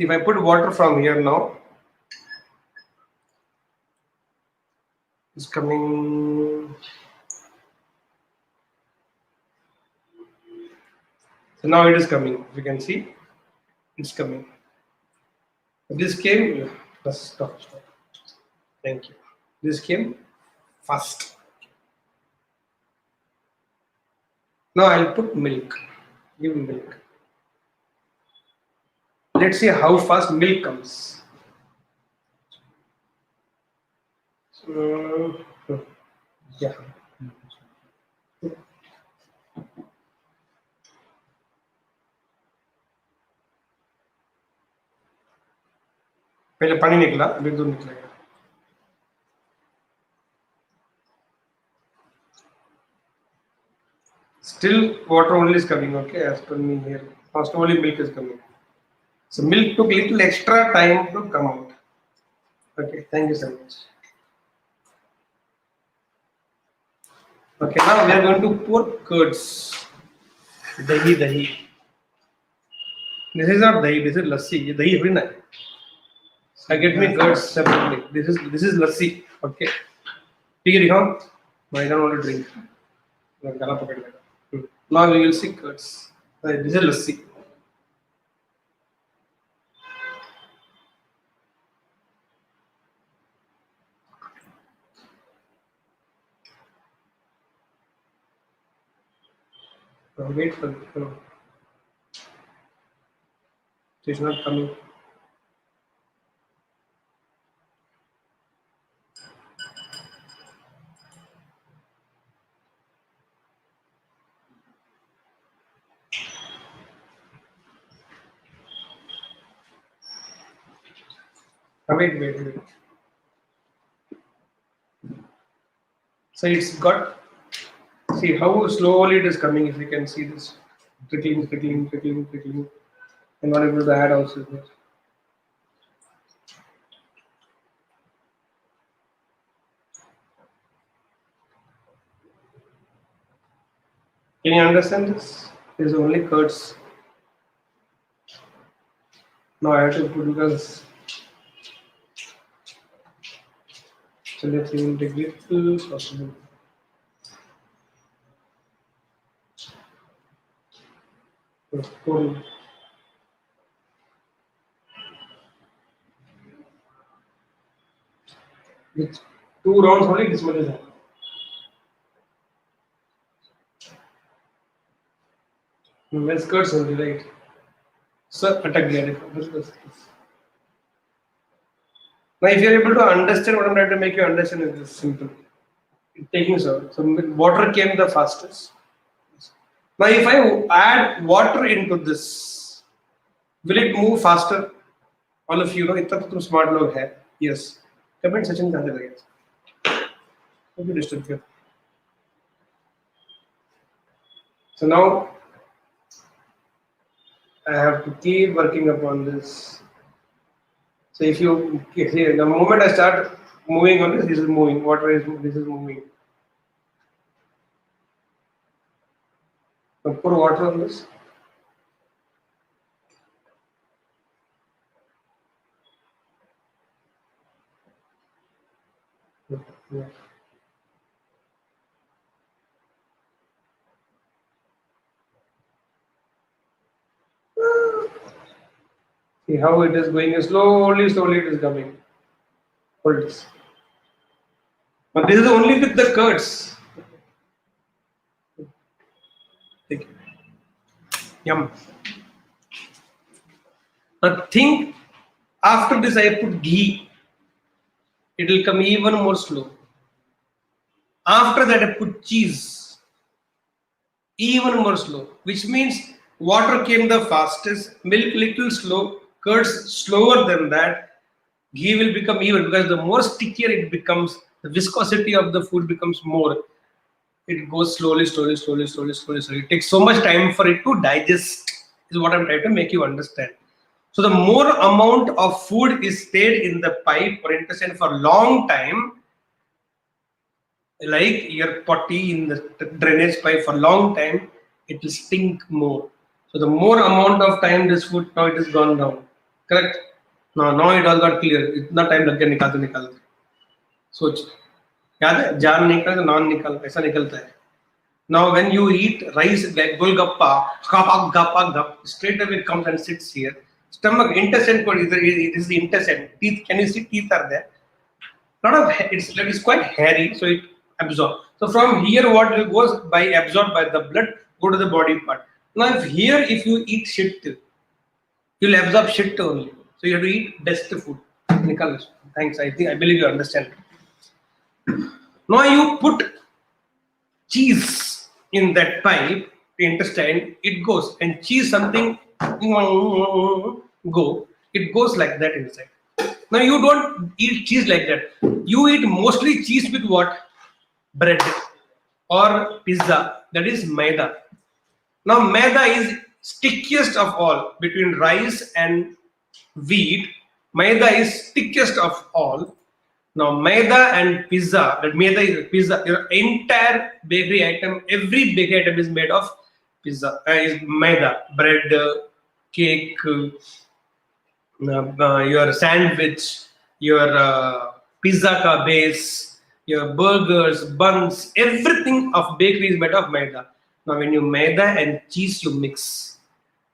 if I put water from here now, it's coming. So now it is coming. You can see, it's coming. This came. Stop. Thank you. This came fast. Now I'll put milk. Give me milk. Let's see how fast milk comes. Yeah. पहले पानी निकला, अभी दूध निकलेगा. Still water only is coming, okay, as per me here. First only milk is coming. So milk took little extra time to come out. Okay, thank you so much. Okay, now we are going to pour curds. Dahi. This is not dahi, this is lassi. Ye dahi thodi na hai. I get me curds separately. This is lassi. Okay. ठीक है दिखाओ. I don't want to drink. गला पकड़ लेगा. Now we will see curds. This is lassi. Wait for it. It's not coming. Wait. So it's got. See how slowly it is coming. If you can see this, trickling. And not able to add also here. Can you understand this? There's only curds. Now I have to put because. So let's see, take little possible. Cool. With 2 rounds only, this much is happening. Well, skirts only, right? Sir, attack the. Now, if you're able to understand what I'm trying to make you understand, is this simple. Taking so water came the fastest. Now, if I add water into this, will it move faster? All of you know, इतना तो तुम smart लोग हैं. Yes. Comment section कहाँ चले गए? Don't be disturbed here. So now I have to keep working upon this. So if you see, the moment I start moving on this is moving. This is moving. Now pour water on this. Yeah. See how it is going slowly, slowly it is coming. Hold this. But this is only with the curds. Take it. Yum. Now think after this I put ghee. It will come even more slow. After that I put cheese. Even more slow. Which means water came the fastest, milk little slow, curds slower than that. Ghee will become even because the more stickier it becomes, the viscosity of the food becomes more. It goes slowly, slowly, slowly, slowly, slowly, slowly. It takes so much time for it to digest, is what I'm trying to make you understand. So the more amount of food is stayed in the pipe or intestine for a long time, like your potty in the drainage pipe for a long time, it will stink more. So the more amount of time this food, now it has gone down. Correct? Now it all got clear. इतना time लग गया निकालते निकालते. सोच याद है जान निकल तो नॉन निकल ऐसा निकलता है. Now when you eat rice like golgappa, gappa gappa gap, straight away comes and sits here. Stomach intestine it is the intestine. Teeth, can you see teeth are there? Lot of it's quite hairy, so it absorbs. So from here, what will goes by absorbed by the blood go to the body part. Now if you eat shit, you'll absorb shit only. So you have to eat best food. Nicholas, thanks. I believe you understand. Now you put cheese in that pipe, intestine, it goes and cheese something go. It goes like that inside. Now you don't eat cheese like that. You eat mostly cheese with what? Bread or pizza. That is maida. Now maida is stickiest of all between rice and wheat. Maida is stickiest of all. Now maida and pizza. That maida is pizza. Your entire bakery item, every bakery item is made of pizza. Is maida, bread, cake. Your sandwich, your pizza ka base, your burgers, buns, everything of bakery is made of maida. Now when you maida and cheese you mix,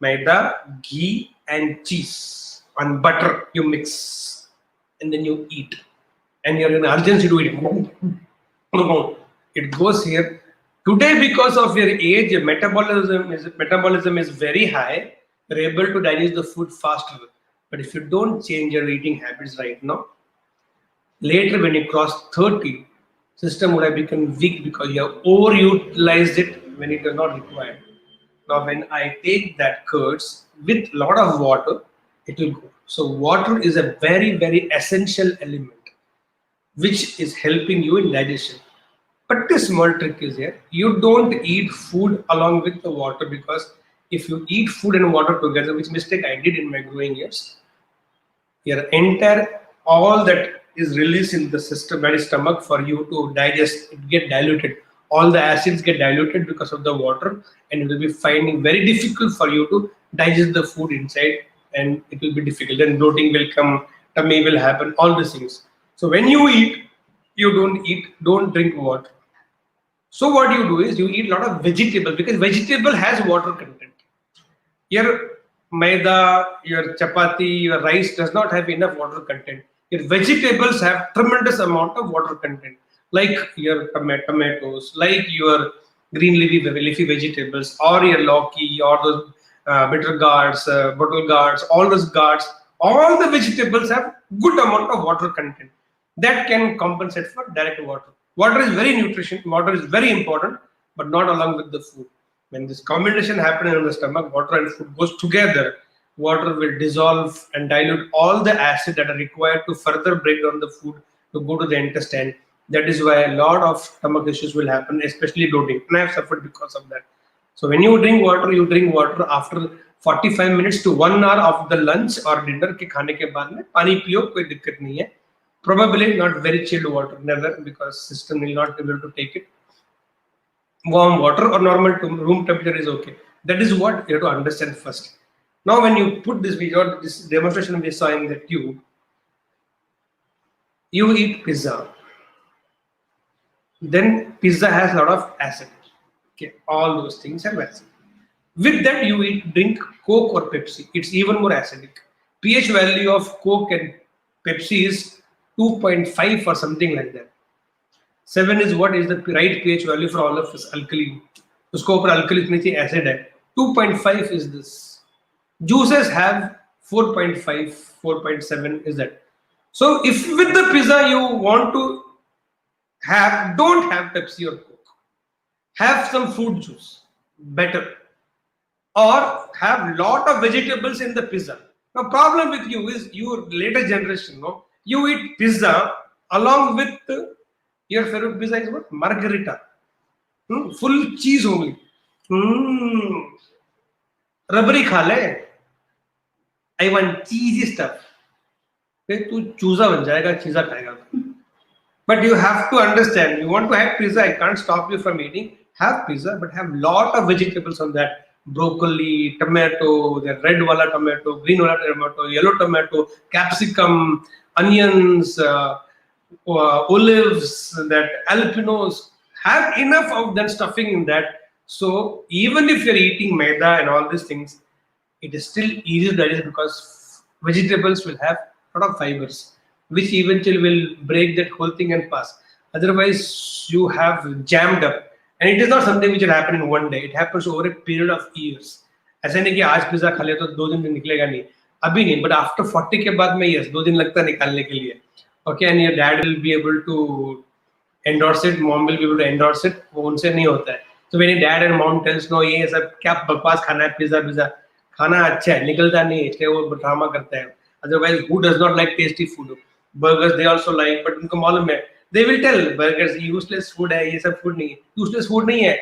maida, ghee and cheese and butter you mix, and then you eat, and you're in urgency to eat. It goes here. Today because of your age, your metabolism is very high. You're able to digest the food faster. But if you don't change your eating habits right now, later when you cross 30, system would have become weak because you have overutilized it when it is not required. Now when I take that curds with a lot of water, it will go. So water is a very, very essential element which is helping you in digestion. But this small trick is here. You don't eat food along with the water, because if you eat food and water together, which mistake I did in my growing years, your entire all that is released in the system, that is stomach, for you to digest, it get diluted. All the acids get diluted because of the water, and it will be finding very difficult for you to digest the food inside, and it will be difficult. Then bloating will come, tummy will happen, all these things. So when you eat, you don't drink water. So what you do is you eat a lot of vegetable, because vegetable has water content. Your maida, your chapati, your rice does not have enough water content. Your vegetables have tremendous amount of water content, like your tomatoes, like your green leafy vegetables, or your lauki, or those bitter gourds, bottle gourds, all those gourds, all the vegetables have good amount of water content that can compensate for direct water. Water is very nutrition, water is very important, but not along with the food. When this combination happens in the stomach, water and food goes together, water will dissolve and dilute all the acid that are required to further break down the food to go to the intestine. That is why a lot of stomach issues will happen, especially bloating. And I have suffered because of that. So when you drink water after 45 minutes to 1 hour of the lunch or dinner के खाने के बाद में पानी पियो, कोई दिक्कत नहीं है. Probably not very chilled water, never, because system will not be able to take it. Warm water or normal room temperature is okay. That is what you have to understand first. Now when you put this video, this demonstration we saw in the tube, you eat pizza. Then pizza has a lot of acid. Okay, all those things have acid. With that you drink Coke or Pepsi. It's even more acidic. pH value of Coke and Pepsi is 2.5 or something like that. 7 is what is the right pH value for all of us, alkaline. Usko upar alkaline niche acid hai. 2.5 is this. Juices have 4.5, 4.7 is that. So if with the pizza you want to have, don't have Pepsi or Coke. Have some fruit juice, better. Or have lot of vegetables in the pizza. Now problem with you is your later generation, no? You eat pizza along with your favorite pizza is what? Margherita. Full cheese only. Rubbery khale. I want cheesy stuff. Tu chooza ban jayega, cheesa khayega. But you have to understand, you want to have pizza, I can't stop you from eating. Have pizza, but have lot of vegetables on that. Broccoli, tomato, the red wala tomato, green wala tomato, yellow tomato, capsicum, onions, olives, that jalapenos. Have enough of that stuffing in that. So even if you're eating maida and all these things, it is still easy to digest because vegetables will have a lot of fibers, which eventually will break that whole thing and pass. Otherwise, you have jammed up. And it is not something which will happen in one day. It happens over a period of years. ऐसा नहीं कि आज pizza खा लिया तो 2 दिन में निकलेगा नहीं. अभी नहीं, but after 40 के बाद में yes, 2 दिन लगता है निकालने के लिए. Okay, and your dad will be able to endorse it, mom will be able to endorse it. वो उनसे नहीं होता है. So when your dad and mom tells no ये सब क्या बकवास खाना है पिज्जा खाना अच्छा है निकलता नहीं है इसलिए वो ड्रामा करता है. Otherwise, who does not like tasty food? Burgers they also like, but उनको मालूम है. They will tell burgers useless food है, ये सब food नहीं है. Useless food नहीं है,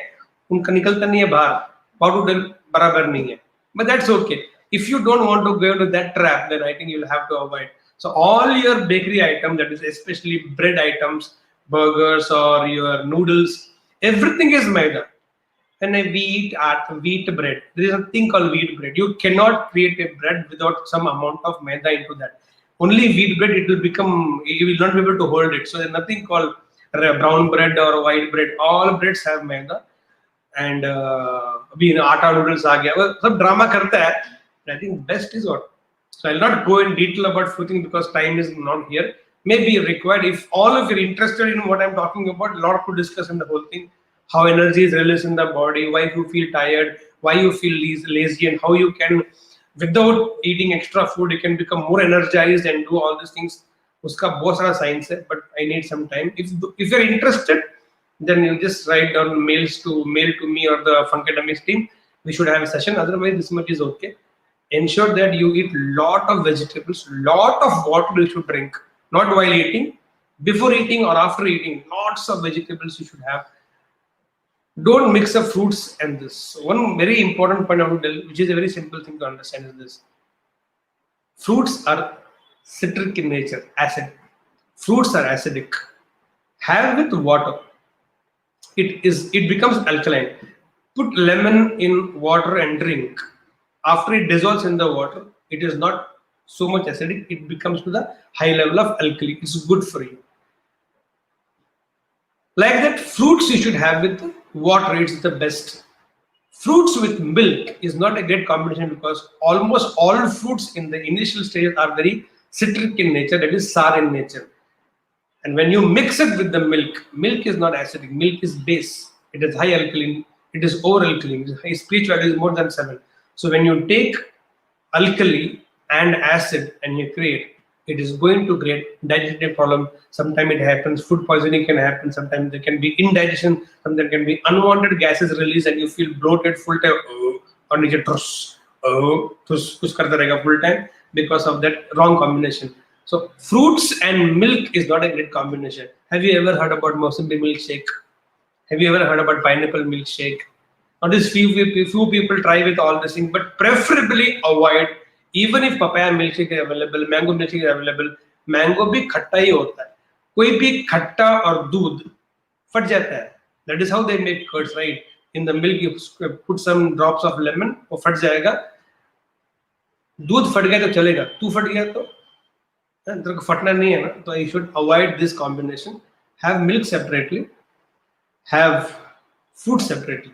उनका निकलता नहीं है बाहर. Powder बराबर नहीं है. But that's okay. If you don't want to go into that trap, then I think you'll have to avoid. So all your bakery items, that is especially bread items, burgers or your noodles, everything is maida. And we eat wheat bread. There is a thing called wheat bread. You cannot create a bread without some amount of maida into that. Only wheat bread, it will become, you will not be able to hold it. So there's nothing called brown bread or white bread. All breads have maida. And atta noodles aa gaya. Sab drama karta hai. I think best is what. So I'll not go in detail about fooding because time is not here. Maybe required if all of you are interested in what I'm talking about. A lot to discuss in the whole thing. How energy is released in the body, why you feel tired, why you feel lazy, and how you can, without eating extra food, you can become more energized and do all these things. Uska bahut sara science hai, but I need some time. If you're interested, then you just write down mail to me or the FUNCADEMICS team. We should have a session. Otherwise, this much is okay. Ensure that you eat lot of vegetables, lot of water you should drink, not while eating, before eating or after eating. Lots of vegetables you should have. Don't mix up fruits and this. One very important point I want to tell, which is a very simple thing to understand, is this. Fruits are citric in nature, acid. Fruits are acidic. Have with water. It becomes alkaline. Put lemon in water and drink. After it dissolves in the water, it is not so much acidic. It becomes to the high level of alkali. It's good for you. Like that, fruits you should have with water, it's the best. Fruits with milk is not a great combination because almost all fruits in the initial stage are very citric in nature, that is sour in nature. And when you mix it with the milk is not acidic, milk is base. It is high alkaline. It is over alkaline. Its pH value is more than 7. So when you take alkali and acid and you create, it is going to create digestive problem. Sometimes it happens, food poisoning can happen. Sometimes there can be indigestion. Sometimes there can be unwanted gases released and you feel bloated full time. Or नीचे truss करता रहेगा full time because of that wrong combination. So fruits and milk is not a great combination. Have you ever heard about Mosambbi milkshake? Have you ever heard about pineapple milkshake? Now, this few people try with all this thing, but preferably avoid. Even if papaya milkshake is available, mango milkshake is available, mango भी खट्टा ही होता है. कोई भी खट्टा और दूध फट जाता है. That is how they make curds, right? In the milk, you put some drops of lemon, वो फट जाएगा. दूध फट गया तो चलेगा. तू फट गया तो तेरे को फटना नहीं है ना. तो you should avoid this combination. Have milk separately. Have fruit separately.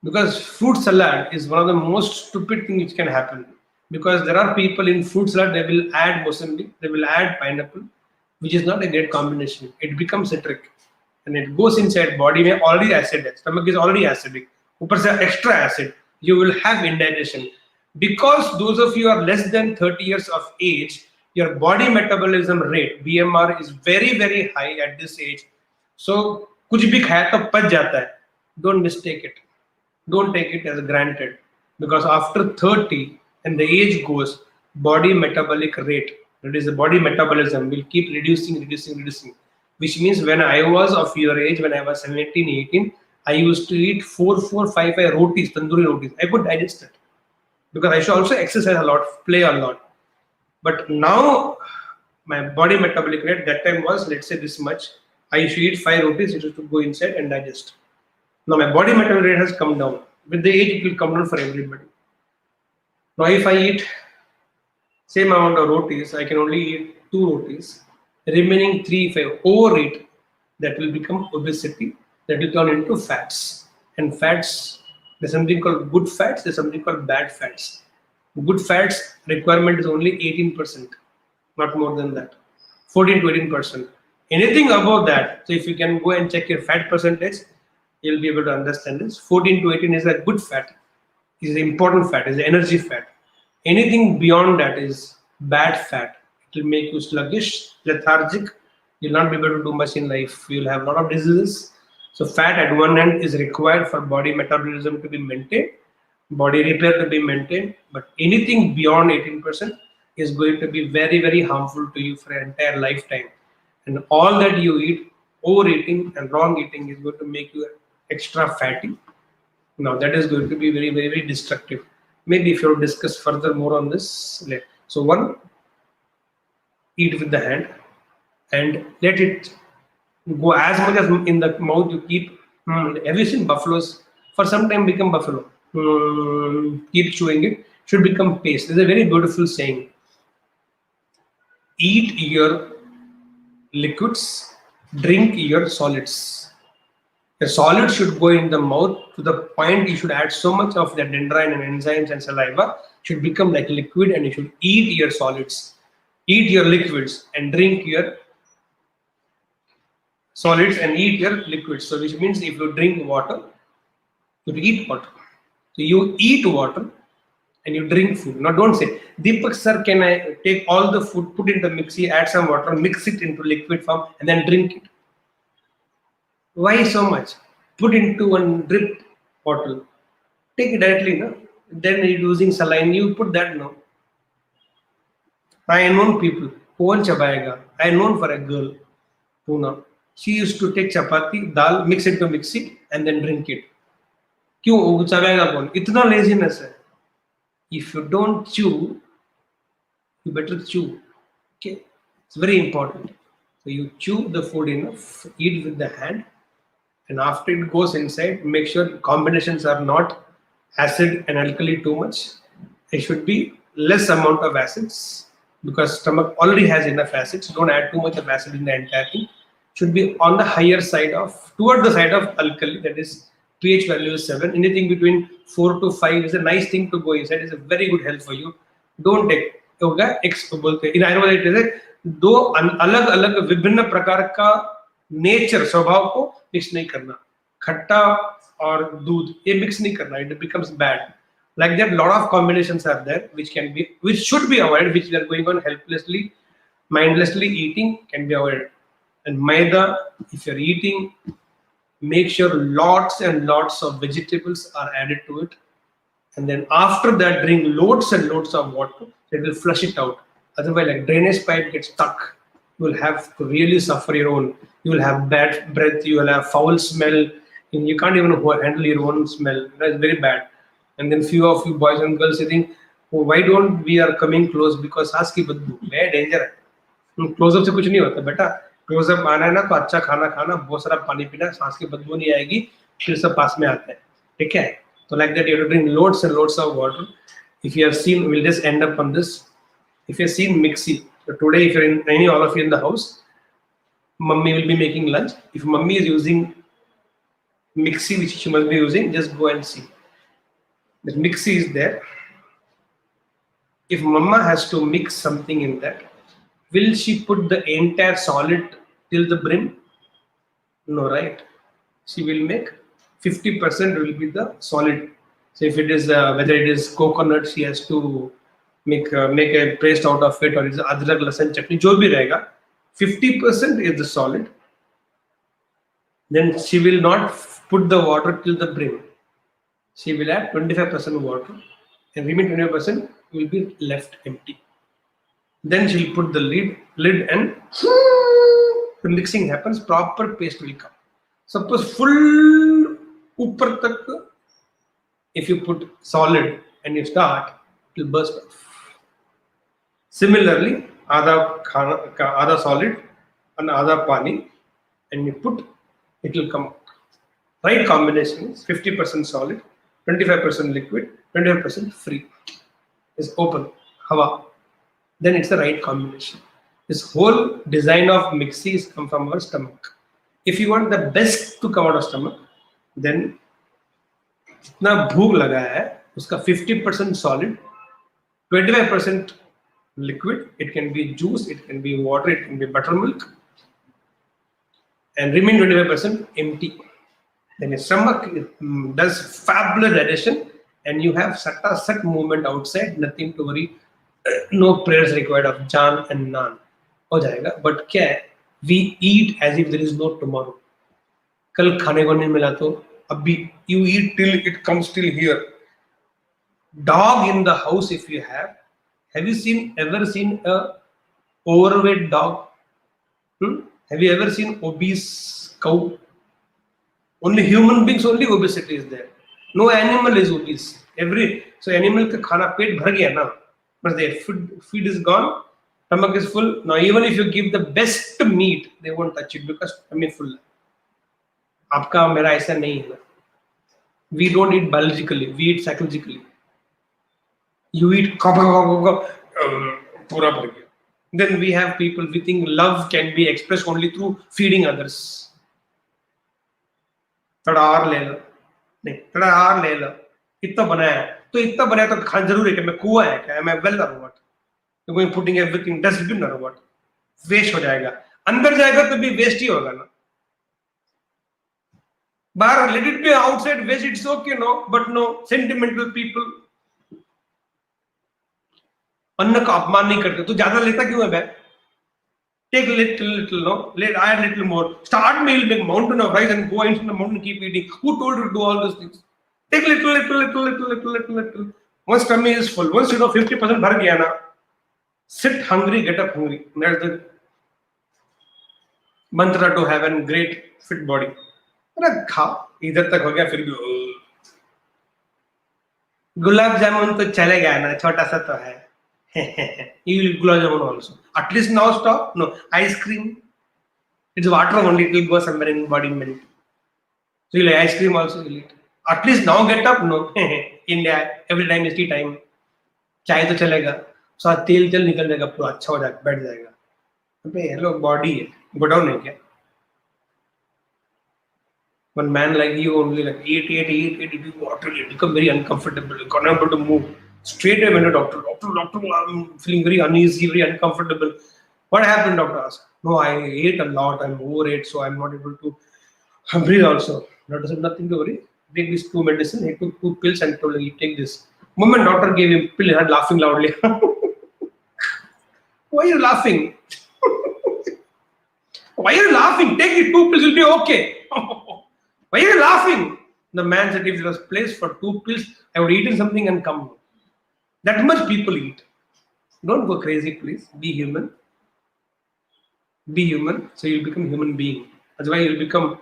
Because fruit salad is one of the most stupid things which can happen. Because there are people in fruit salad, they will add mosambi, they will add pineapple, which is not a great combination. It becomes citric and it goes inside body में already acid है. Stomach is already acidic. ऊपर से extra acid. You will have indigestion. Because those of you are less than 30 years of age, your body metabolism rate, BMR, is very, very high at this age. So कुछ भी खाया तो पच जाता है. Don't mistake it. Don't take it as granted, because after 30 and the age goes, body metabolic rate, that is the body metabolism, will keep reducing, which means when I was of your age, when I was 17, 18, I used to eat 4, 5 rotis, tandoori rotis. I could digest it because I should also exercise a lot, play a lot. But now my body metabolic rate that time was, let's say, this much. I used to eat 5 rotis, it used to go inside and digest. Now my body metabolic rate has come down. With the age, it will come down for everybody. Now if I eat same amount of rotis, I can only eat 2 rotis. Remaining 3, if I overeat, that will become obesity. That will turn into fats. And fats, there's something called good fats, there's something called bad fats. Good fats requirement is only 18%, not more than that. 14 to 18%. Anything above that, so if you can go and check your fat percentage, you'll be able to understand this. 14 to 18 is a good fat, is the important fat, is the energy fat. Anything beyond that is bad fat. It will make you sluggish, lethargic. You'll not be able to do much in life. You'll have a lot of diseases. So fat at one end is required for body metabolism to be maintained, body repair to be maintained. But anything beyond 18% is going to be very, very harmful to you for your entire lifetime. And all that you eat, overeating and wrong eating, is going to make you extra fatty. Now that is going to be very, very, very destructive. Maybe if you discuss further more on this later. So one, eat with the hand and let it go as much as in the mouth you keep. Have you seen buffaloes? For some time become buffalo. Keep chewing it, should become paste. There's a very beautiful saying. Eat your liquids, drink your solids. The solid should go in the mouth to the point you should add so much of the dendrine and enzymes and saliva should become like liquid, and you should eat your solids, eat your liquids and drink your solids and eat your liquids. So which means if you drink water, you eat water. So you eat water and you drink food. Now don't say, Deepak sir, can I take all the food, put in the mixie, add some water, mix it into liquid form and then drink it? Why so much? Put into one drip bottle. Take it directly, no? Then you're using saline, you put that, no? I know people, I know for a girl, Pune. She used to take chapati, dal, mix it to mixie and then drink it. क्यों चबाएगा कौन? इतना laziness है. If you don't chew, you better chew. Okay, it's very important. So you chew the food enough, eat with the hand, and after it goes inside, make sure combinations are not acid and alkali too much. It should be less amount of acids because stomach already has enough acids. Don't add too much of acid in the entire thing. Should be on the higher side of, toward the side of alkali, that is pH value is 7. Anything between 4 to 5 is a nice thing to go inside. It's a very good health for you. Don't take yoga X बोलते हैं. In Ayurveda it is दो अलग अलग विभिन्न प्रकार का nature स्वभाव को मिक्स नहीं करना. खट्टा और दूध ये mix नहीं करना, it becomes bad. Like that, lot of combinations are there which should be avoided, which we are going on helplessly, mindlessly eating can be avoided. And maida, if you're eating, make sure lots and lots of vegetables are added to it. And then after that, drink loads and loads of water. It will flush it out. Otherwise, like drainage pipe gets stuck. You will have to really suffer your own. You will have bad breath. You will have foul smell. And you can't even handle your own smell. That's very bad. And then few of you boys and girls saying, oh, why don't we are coming close? Because सांस की बदबू very danger है. Close-up से कुछ नहीं होता बेटा. Close-up आना है ना तो अच्छा खाना खाना, बहुत सारा पानी पीना, सांस की बदबू नहीं आएगी, फिर सब पास में आते हैं. ठीक है? So like that, you have to drink loads and loads of water. If you have seen, we'll just end up on this. If you have seen mixie, so today if you're in all of you in the house, mummy will be making lunch. If mummy is using mixie, which she must be using, just go and see. The mixie is there. If mama has to mix something in that, will she put the entire solid till the brim? No, right? She will make 50% will be the solid. So if it is whether it is coconut, she has to make a paste out of it, or it's adrak, lasan, chutney, jo bhi rahega. 50% is the solid. Then she will not put the water till the brim. She will add 25% water, and remaining 20% will be left empty. Then she will put the lid, and the mixing happens. Proper paste will come. Suppose full upar tak, if you put solid and you start, it will burst off. Similarly, आधा solid and आधा pani, and you put, it will come out. Right combination is 50% solid, 25% liquid, 25% free. Is open, hawa. Then it's the right combination. This whole design of mixies come from our stomach. If you want the best to come out of stomach, then जितना भूख लगा है उसका 50% solid, 25% liquid. It can be juice, it can be water, it can be buttermilk, and remaining 25% empty. Then your stomach does fabulous digestion, and you have set movement outside. Nothing to worry. No prayers required of Jan and Nan. हो जाएगा. But क्या है? We eat as if there is no tomorrow. कल खाने को नहीं मिला तो अभी you eat till it comes till here. Dog in the house, if you have you ever seen a overweight dog? Have you ever seen obese cow? Only human beings, only obesity is there. No animal is obese. So animal का खाना पेट भर गया ना, but their feed is gone, stomach is full. Now even if you give the best meat, they won't touch it because tummy full. आपका मेरा ऐसा नहीं है ना. We don't eat biologically, we eat psychologically. You eat पूरा भर गया. Then we have people, we think love can be expressed only through feeding others. थोड़ा और ले लो, नहीं थोड़ा और ले लो, इतना बनाया तो खान जरूर है कि मैं कुआं है क्या, मैं वेल और what, you going putting everything dustbin और व्हाट, वेस्ट हो जाएगा. अंदर जाएगा तो भी वेस्ट ही होगा ना. बाहर let it be outside waste, it's okay no, but no sentimental people अन्न का अपमान नहीं करते. तो ज्यादा लेता क्यों है बे? Take little, no. Add little more. Start meal, make mountain of rice and go into the mountain, keep eating. Who told you to do all those things? Take little. Once tummy is full, once you know 50% bhar gaya na, sit hungry, get up hungry. That's the mantra to have a great fit body. खा इधर तक हो गया फिर भी गुलाब जामुन तो चलेगा ना, छोटा सा तो है. You will gulab jamun also. At least now stop. No, ice cream. It's water only. It will go somewhere in body in minute. So you like ice cream also. You eat. At least now get up. No, India every time is tea time. चाय तो चलेगा. So तेल निकल जाएगा पूरा अच्छा हो जाएगा, बैठ जाएगा. अबे हेलो बॉडी है, go down है क्या? One man like you only like eat, water, you become very uncomfortable. You can't able to move. Straight away went to doctor, I'm feeling very uneasy, very uncomfortable. What happened, doctor asked? No, I ate a lot, I'm overate, so I'm not able to breathe also. Doctor said, nothing to worry. Take these 2 medicine. He took 2 pills and told him, you take this. Moment doctor gave him pill, he started laughing loudly. Why are you laughing? Why are you laughing? Take it, 2 pills will be okay. Why are you laughing? The man said, if there was place for 2 pills, I would eaten something and come. That much people eat. Don't go crazy, please. Be human. Be human, so you'll become human being. That's why you'll become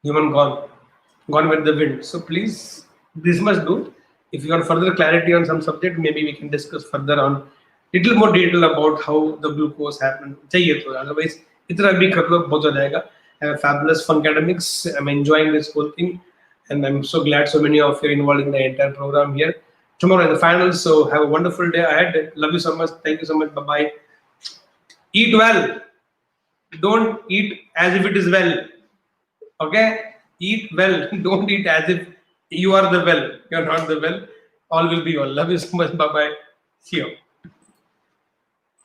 human gone with the wind. So please, this much do. If you want further clarity on some subject, maybe we can discuss further on little more detail about how the glucose happened. Otherwise, itna bhi kar lo, bahut ho jayega. I have a fabulous FUNCADEMICS. I'm enjoying this whole thing, and I'm so glad so many of you are involved in the entire program here. Tomorrow in the finals, so have a wonderful day ahead. Love you so much. Thank you so much. Bye bye. Eat well. Don't eat as if it is well. Okay? Eat well. Don't eat as if you are the well. You're not the well. All will be well. Love you so much. Bye bye. See you.